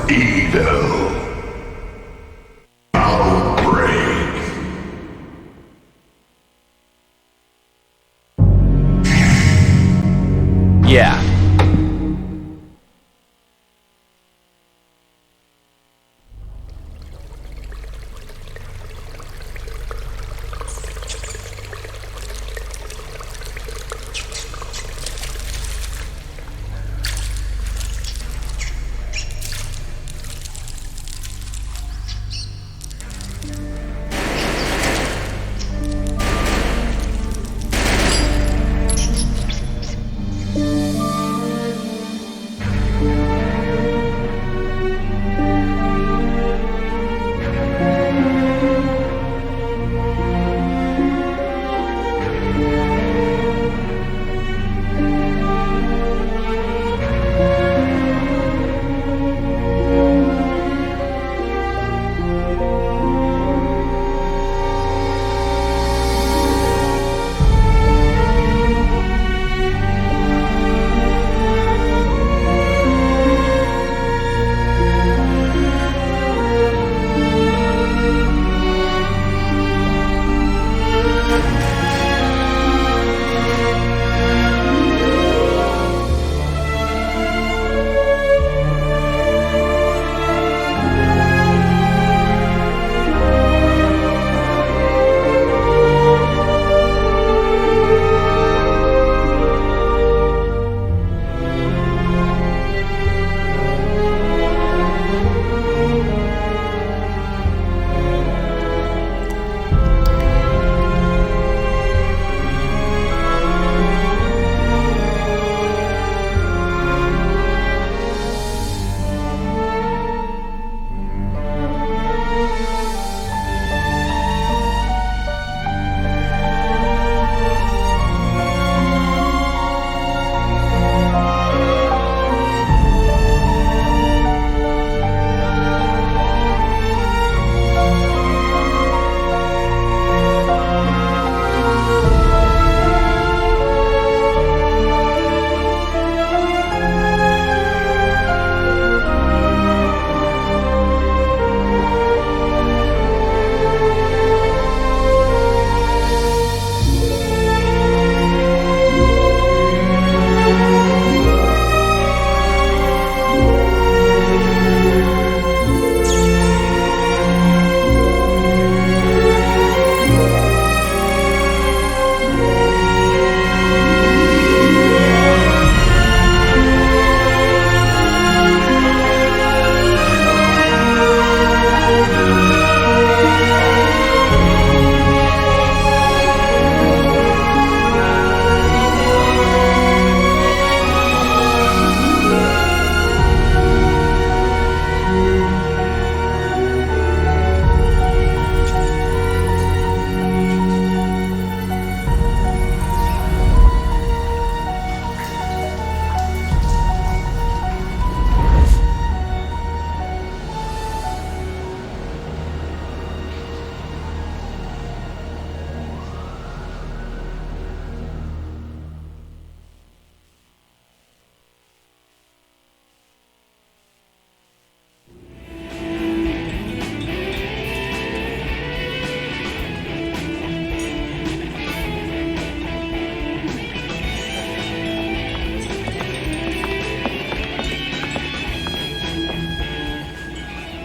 Evil. Outbreak. Yeah.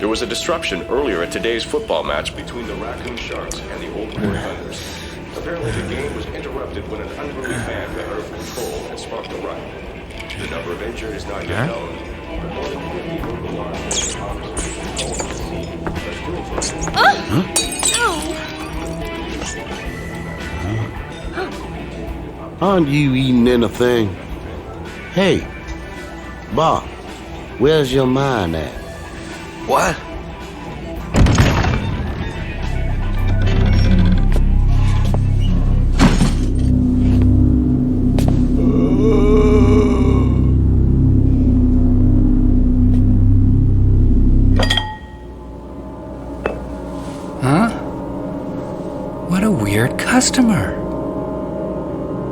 There was a disruption earlier at today's football match between the Raccoon Sharks and the Old Port Thunders. Apparently the game was interrupted when an unruly fan got out of control and sparked a riot. The number of injured is not yet known, but more than 50 local law enforcement officers called to the scene are still trying. Aren't you eating anything? Hey, Bob, where's your mind at? What? Huh? What a weird customer.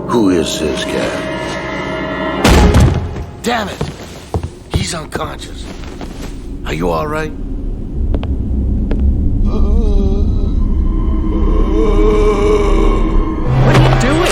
Who is this guy? Damn it! He's unconscious. Are you all right? What are you doing?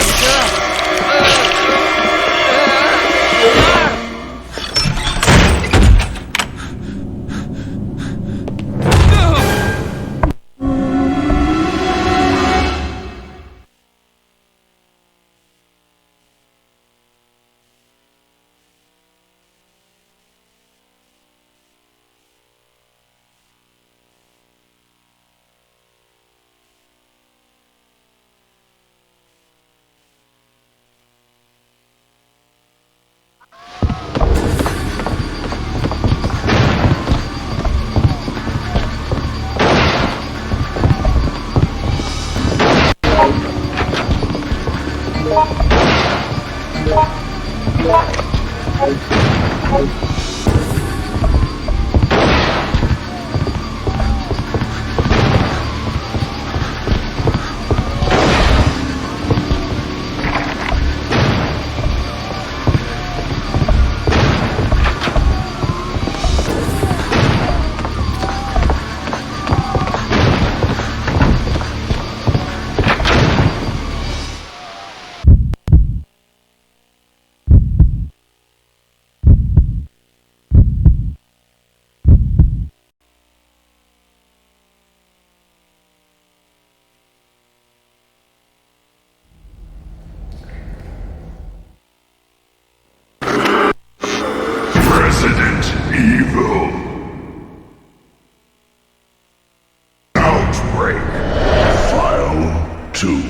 Resident Evil. Outbreak. File 2.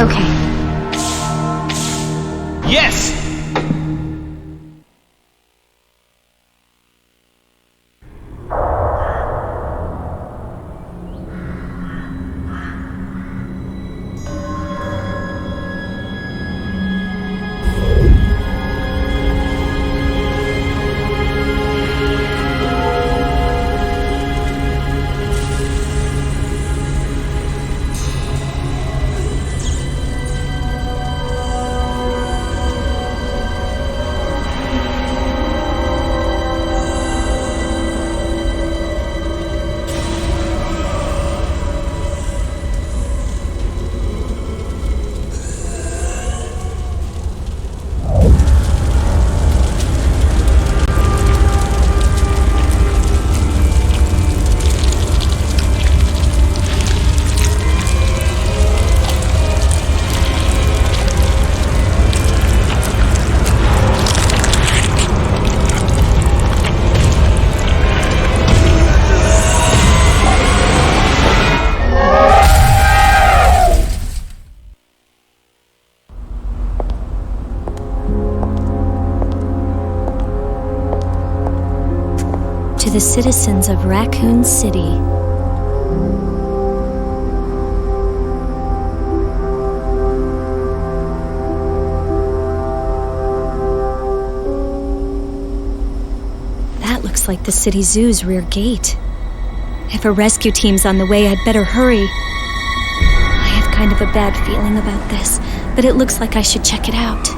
Okay. Yes! To the citizens of Raccoon City. That looks like the city zoo's rear gate. If a rescue team's on the way, I'd better hurry. I have kind of a bad feeling about this, but it looks like I should check it out.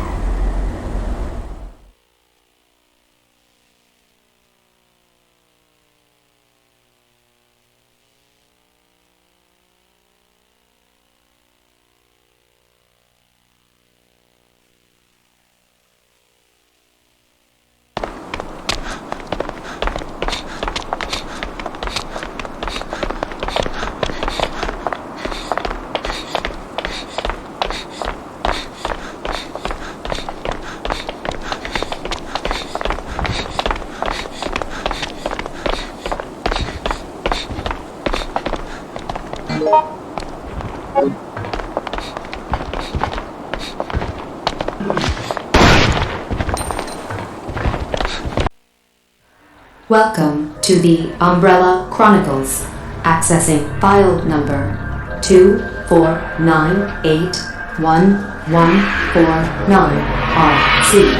Welcome to the Umbrella Chronicles. Accessing file number 249811149RC.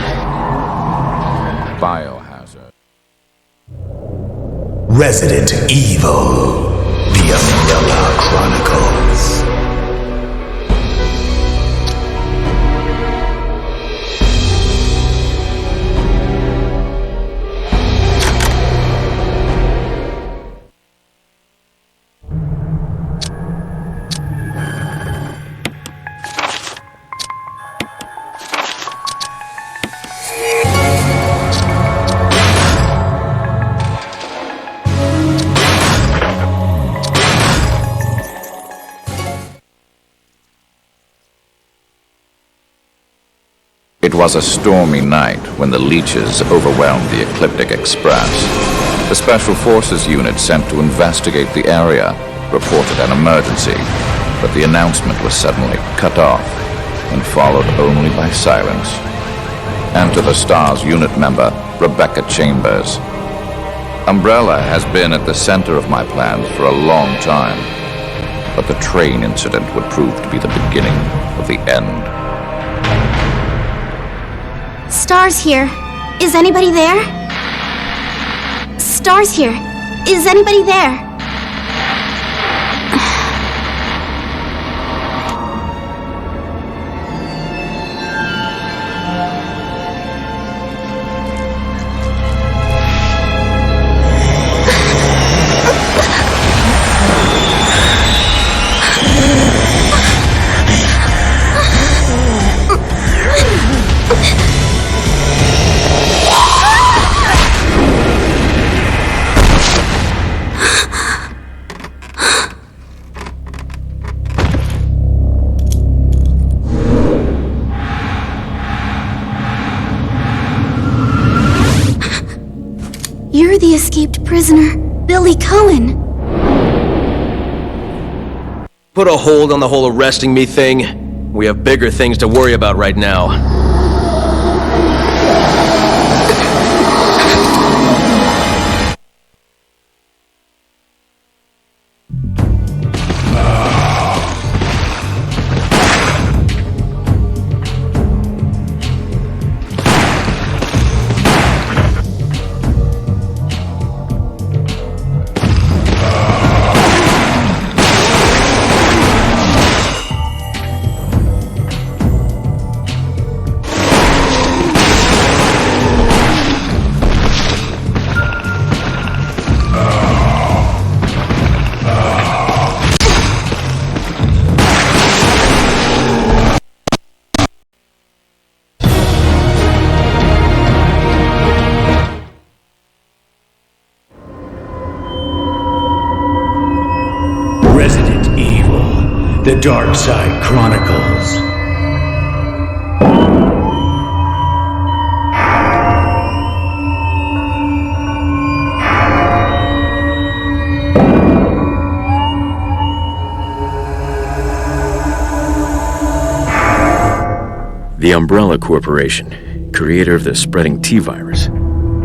Biohazard. Resident Evil, the Umbrella Chronicles. It was a stormy night when the leeches overwhelmed the Ecliptic Express. The Special Forces unit sent to investigate the area reported an emergency, but the announcement was suddenly cut off and followed only by silence. Enter the STARS unit member, Rebecca Chambers. Umbrella has been at the center of my plans for a long time, but the train incident would prove to be the beginning of the end. STARS here. Is anybody there? STARS here. Is anybody there? You're the escaped prisoner, Billy Cohen. Put a hold on the whole arresting me thing. We have bigger things to worry about right now. Resident Evil, the Dark Side Chronicles. The Umbrella Corporation, creator of the spreading T-virus,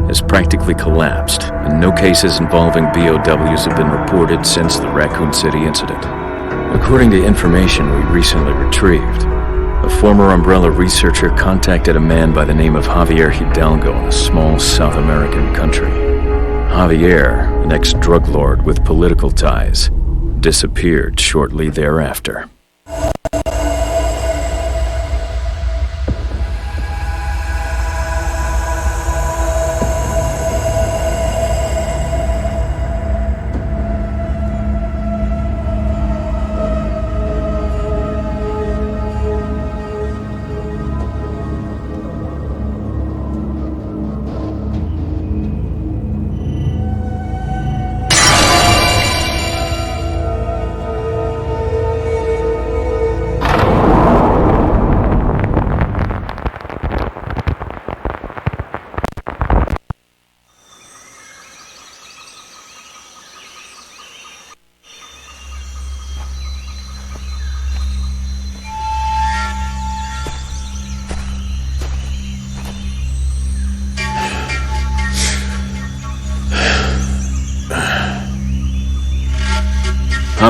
has practically collapsed, and no cases involving BOWs have been reported since the Raccoon City incident. According to information we recently retrieved, a former Umbrella researcher contacted a man by the name of Javier Hidalgo in a small South American country. Javier, an ex-drug lord with political ties, disappeared shortly thereafter.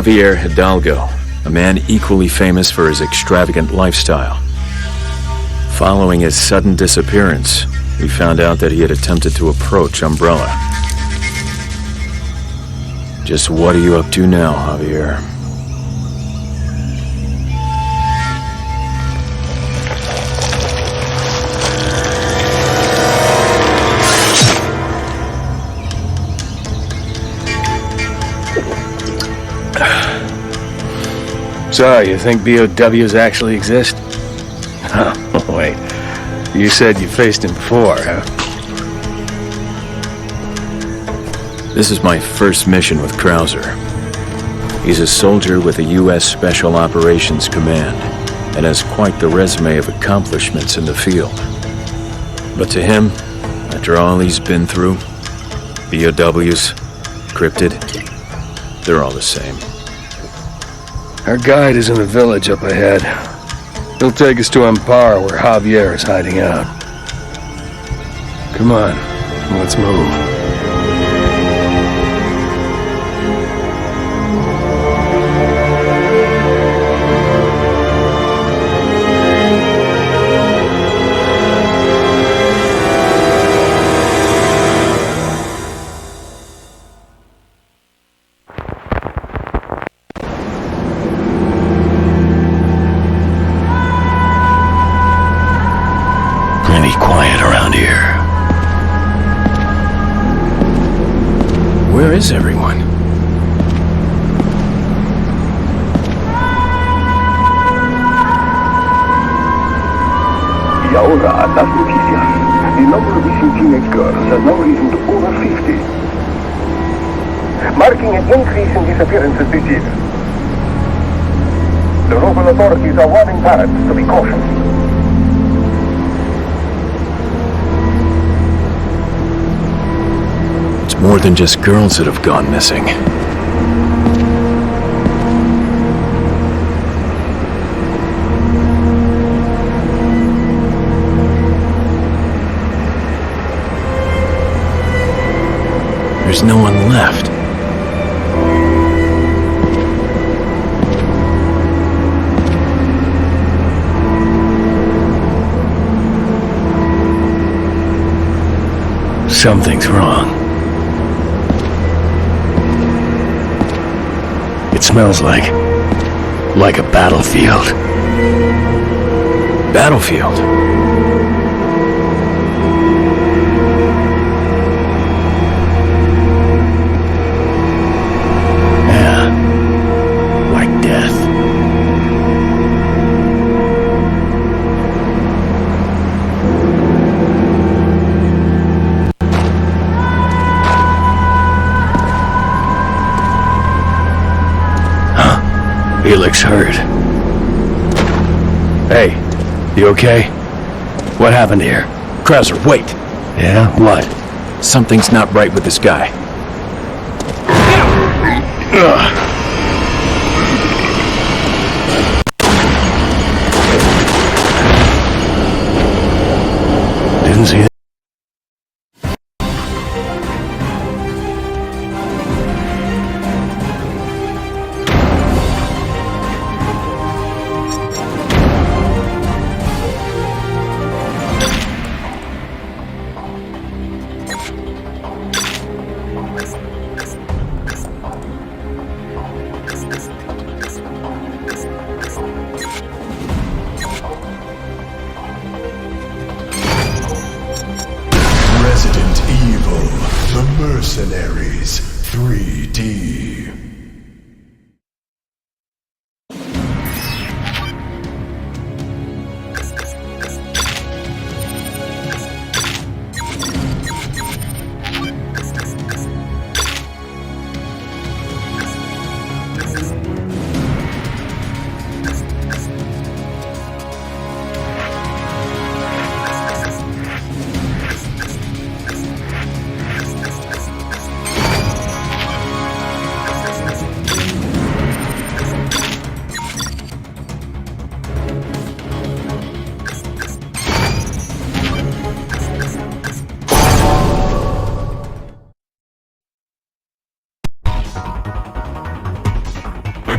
Javier Hidalgo, a man equally famous for his extravagant lifestyle. Following his sudden disappearance, we found out that he had attempted to approach Umbrella. Just what are you up to now, Javier? So, you think BOWs actually exist? Oh, wait. You said you faced him before, huh? This is my first mission with Krauser. He's a soldier with the U.S. Special Operations Command and has quite the resume of accomplishments in the field. But to him, after all he's been through, BOWs, cryptid, they're all the same. Our guide is in the village up ahead. He'll take us to Amparo, where Javier is hiding out. Come on, let's move. Plenty quiet around here. Where is everyone? Y ahora, las noticias. The number of missing teenage girls has now risen to over 50, marking an increase in disappearances this year. The local authorities are warning parents to be cautious. More than just girls that have gone missing. There's no one left. Something's wrong. It smells like a battlefield. Battlefield? Yeah, like death. Felix hurt. Hey, you okay? What happened here? Krauser, wait! Yeah, what? Something's not right with this guy. Didn't see that. Resident Evil, The Mercenaries, 3D.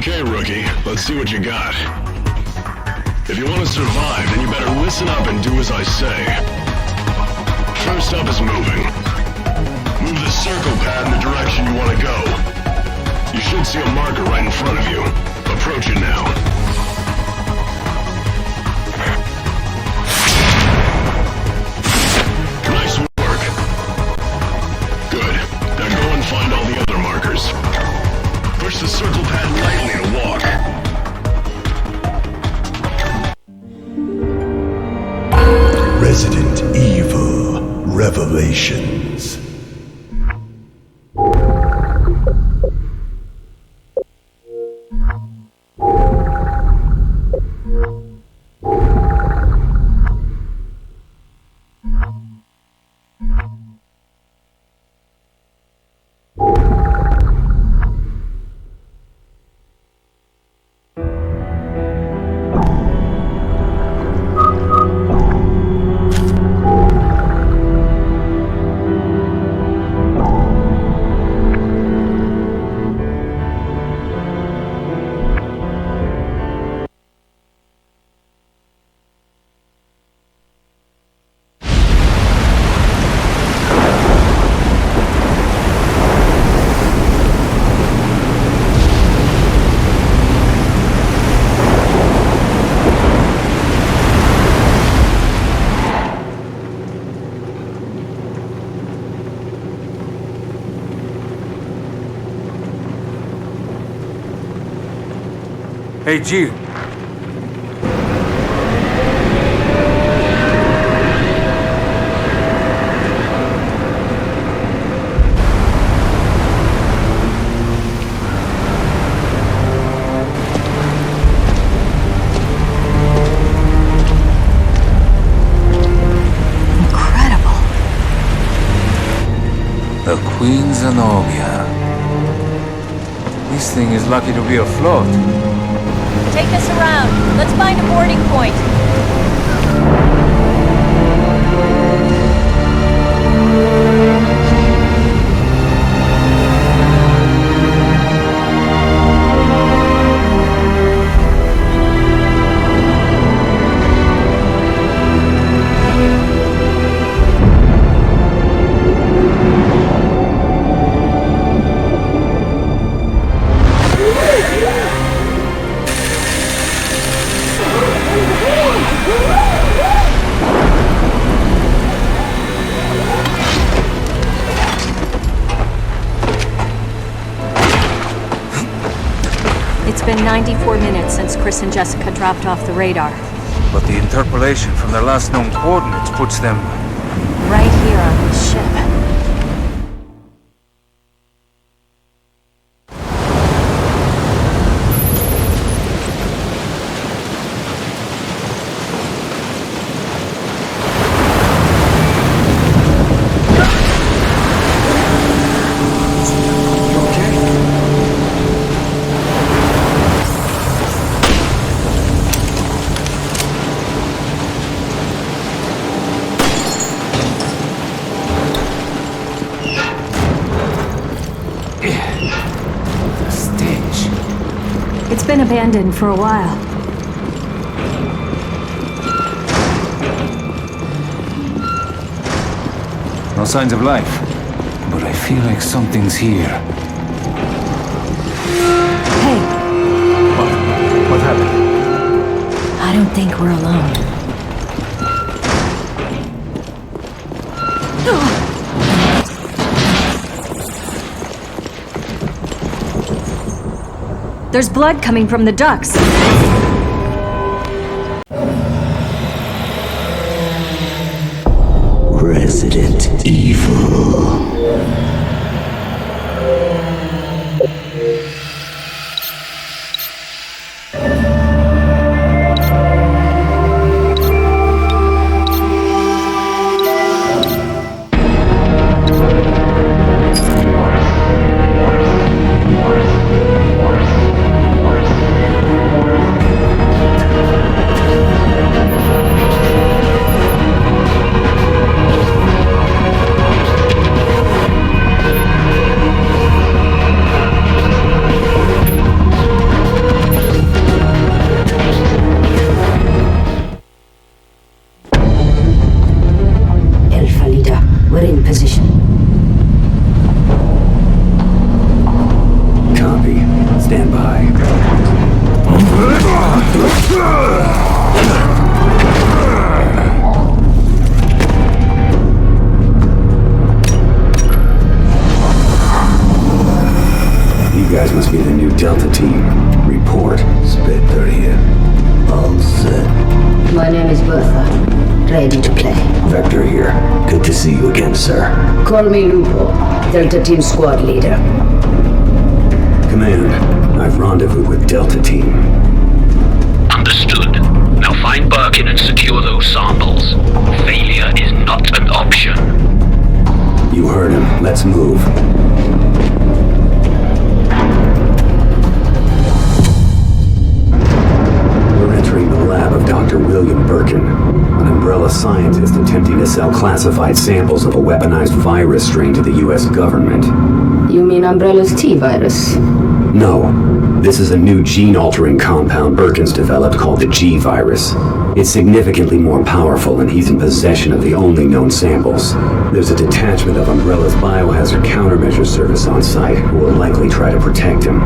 Okay, rookie, let's see what you got. If you want to survive, then you better listen up and do as I say. First up is moving. Move the circle pad in the direction you want to go. You should see a marker right in front of you. Approach it now. Nice work. Good. Now go and find all the other markers. Push the circle pad lightly to walk. Resident Evil Revelations. Hey, Jill. Incredible. The Queen Zenobia. This thing is lucky to be afloat. Take us around. Let's find a boarding point. It's been 94 minutes since Chris and Jessica dropped off the radar. But the interpolation from their last known coordinates puts them Right here on this ship. It's been abandoned for a while. no signs of life. But I feel like something's here. Hey. What happened? I don't think we're alone. There's blood coming from the ducts. Resident Evil. Delta Team. Report. Spectre here. All set. My name is Bertha. Ready to play. Vector here. Good to see you again, sir. Call me Lupo, Delta Team squad leader. Command, I've rendezvoused with Delta Team. Understood. Now find Birkin and secure those samples. Failure is not an option. You heard him. Let's move. We're entering the lab of Dr. William Birkin, an Umbrella scientist attempting to sell classified samples of a weaponized virus strain to the U.S. government. You mean Umbrella's T-virus? No. This is a new gene-altering compound Birkin's developed called the G-virus. It's significantly more powerful, and he's in possession of the only known samples. There's a detachment of Umbrella's biohazard countermeasure service on site who will likely try to protect him.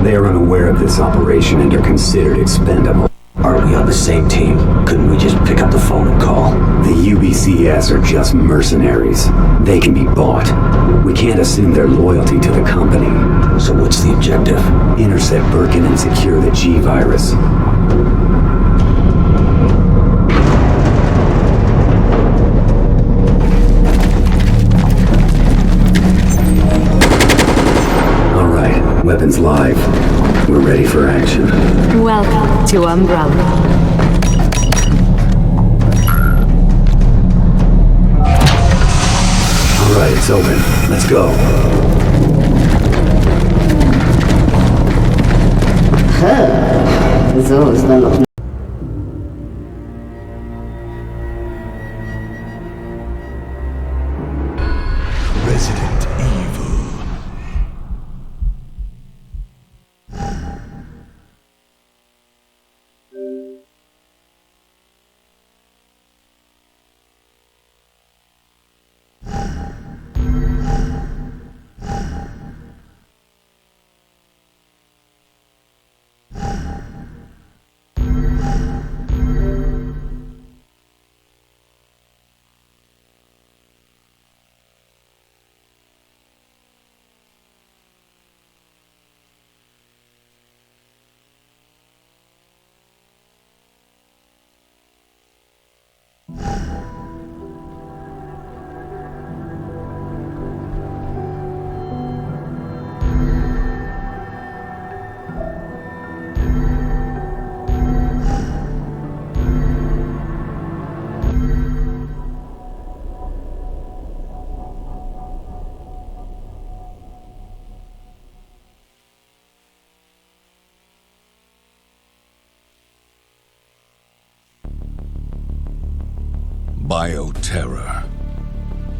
They are unaware of this operation and are considered expendable. Aren't we on the same team? Couldn't we just pick up the phone and call? The UBCS are just mercenaries. They can be bought. We can't assume their loyalty to the company. So what's the objective? Intercept Birkin and secure the G-virus. All right, weapons live. We're ready for action. Welcome to Umbrella. All right, it's open. Let's go. Those are not. Resident Evil. Bioterror.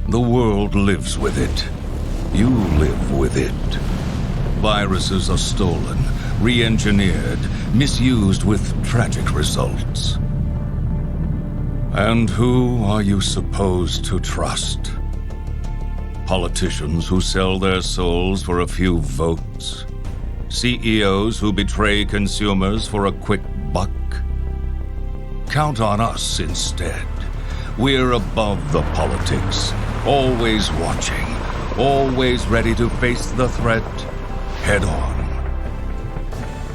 The world lives with it. You live with it. Viruses are stolen, re-engineered, misused with tragic results. And who are you supposed to trust? Politicians who sell their souls for a few votes? CEOs who betray consumers for a quick buck? Count on us instead. We're above the politics, always watching, always ready to face the threat head on.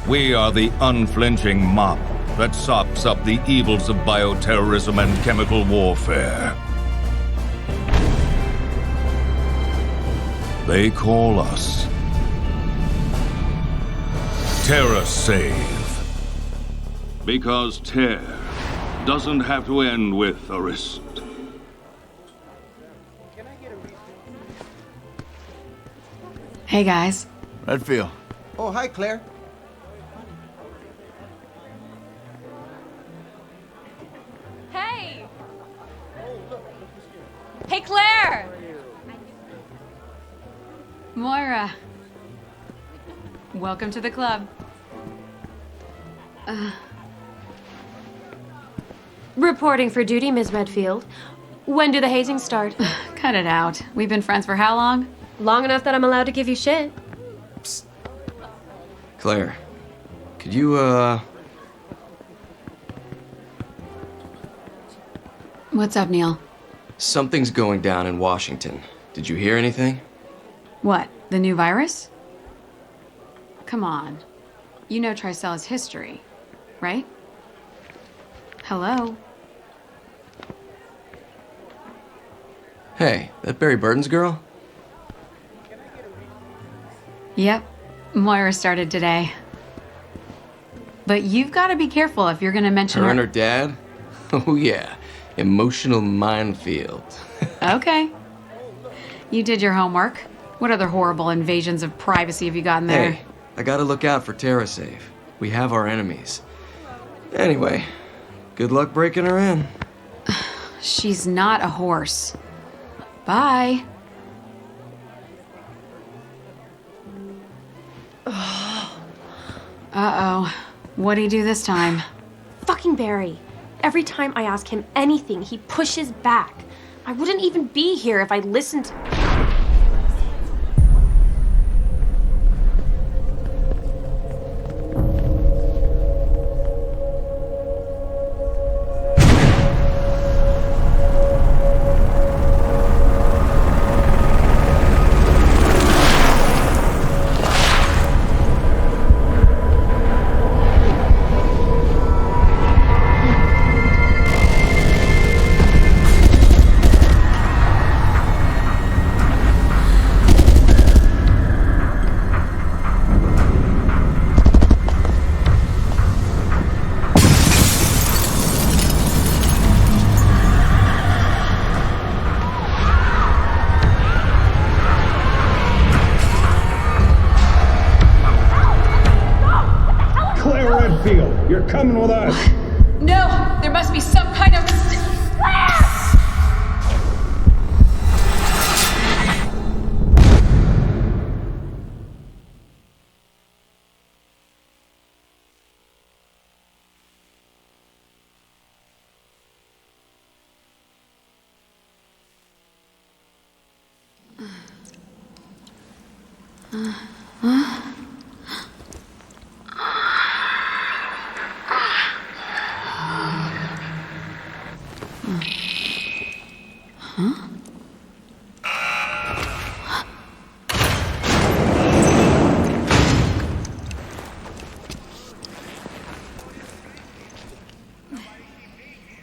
We are the unflinching mop that sops up the evils of bioterrorism and chemical warfare. They call us Terra Save. Because tear doesn't have to end with a wrist. Hey guys. Redfield. Oh, hi, Claire. Hey! Hey, Claire! Moira. Welcome to the club. Reporting for duty, Ms. Redfield. When do the hazings start? Cut it out. We've been friends for how long? Long enough that I'm allowed to give you shit. Psst. Claire, could you, What's up, Neil? Something's going down in Washington. Did you hear anything? What, the new virus? Come on. You know Tricella's history, right? Hello? Hey, that Barry Burton's girl? Yep. Moira started today. But you've got to be careful if you're going to mention Her and her dad? Oh yeah, emotional minefield. Okay. You did your homework. What other horrible invasions of privacy have you gotten there? Hey, I gotta look out for TerraSafe. We have our enemies. Anyway, good luck breaking her in. She's not a horse. Bye. Uh-oh. What'd he do this time? Fucking Barry. Every time I ask him anything, he pushes back. I wouldn't even be here if I listened. You're coming with us. No! There must be some kind of...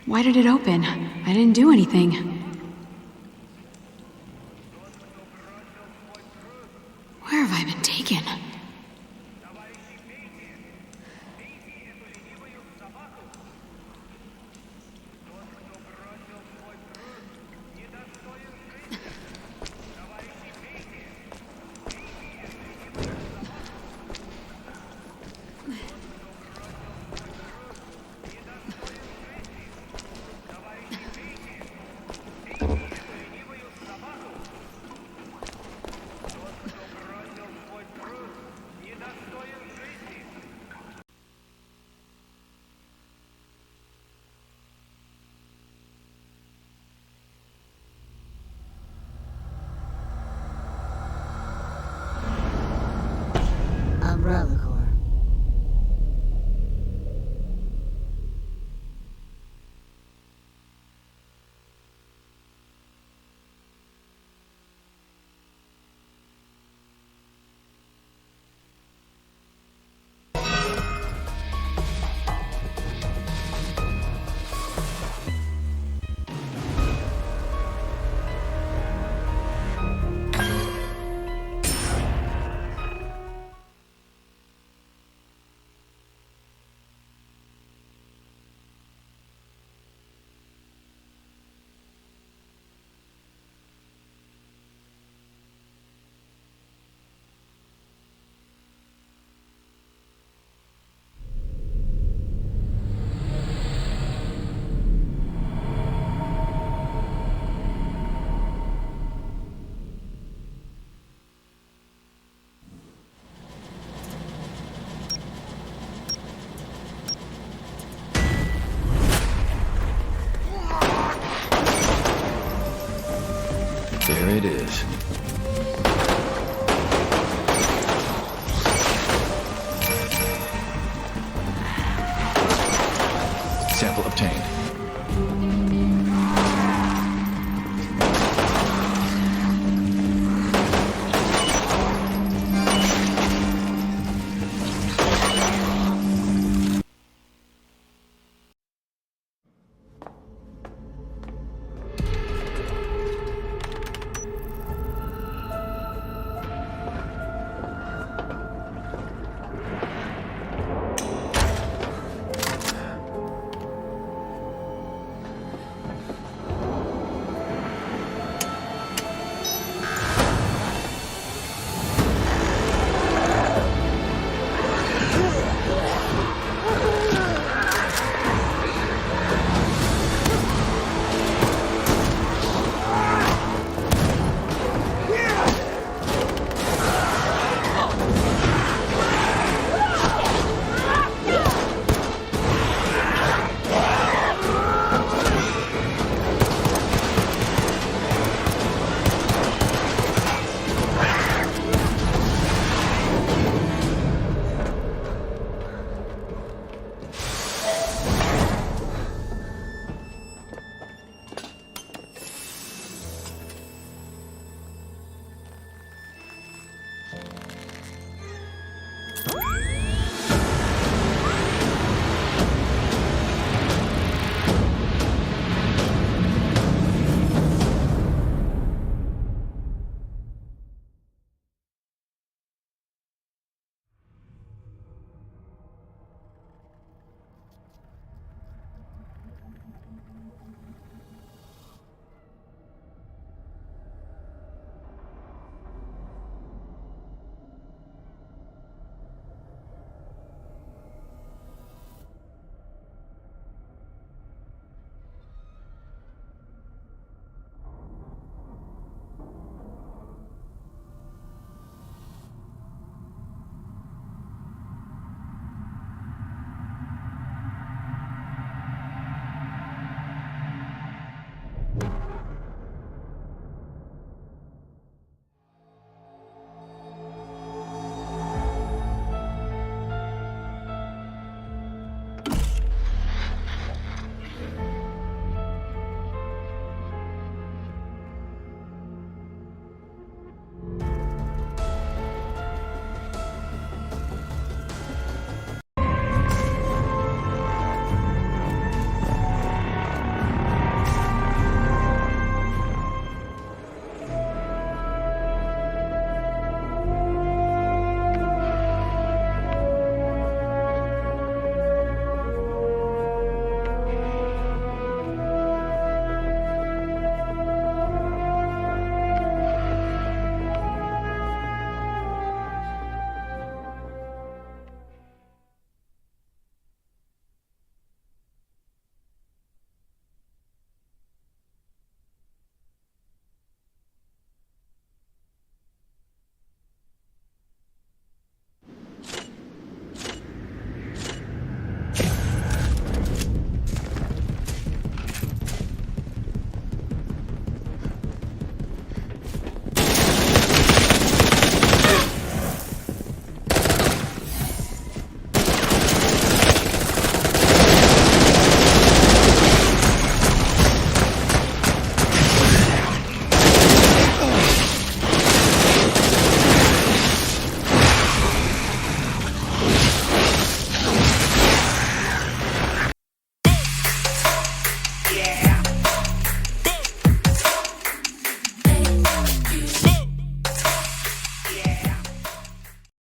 Why did it open? I didn't do anything. Where have I been taken? Umbrella Corps. Yeah.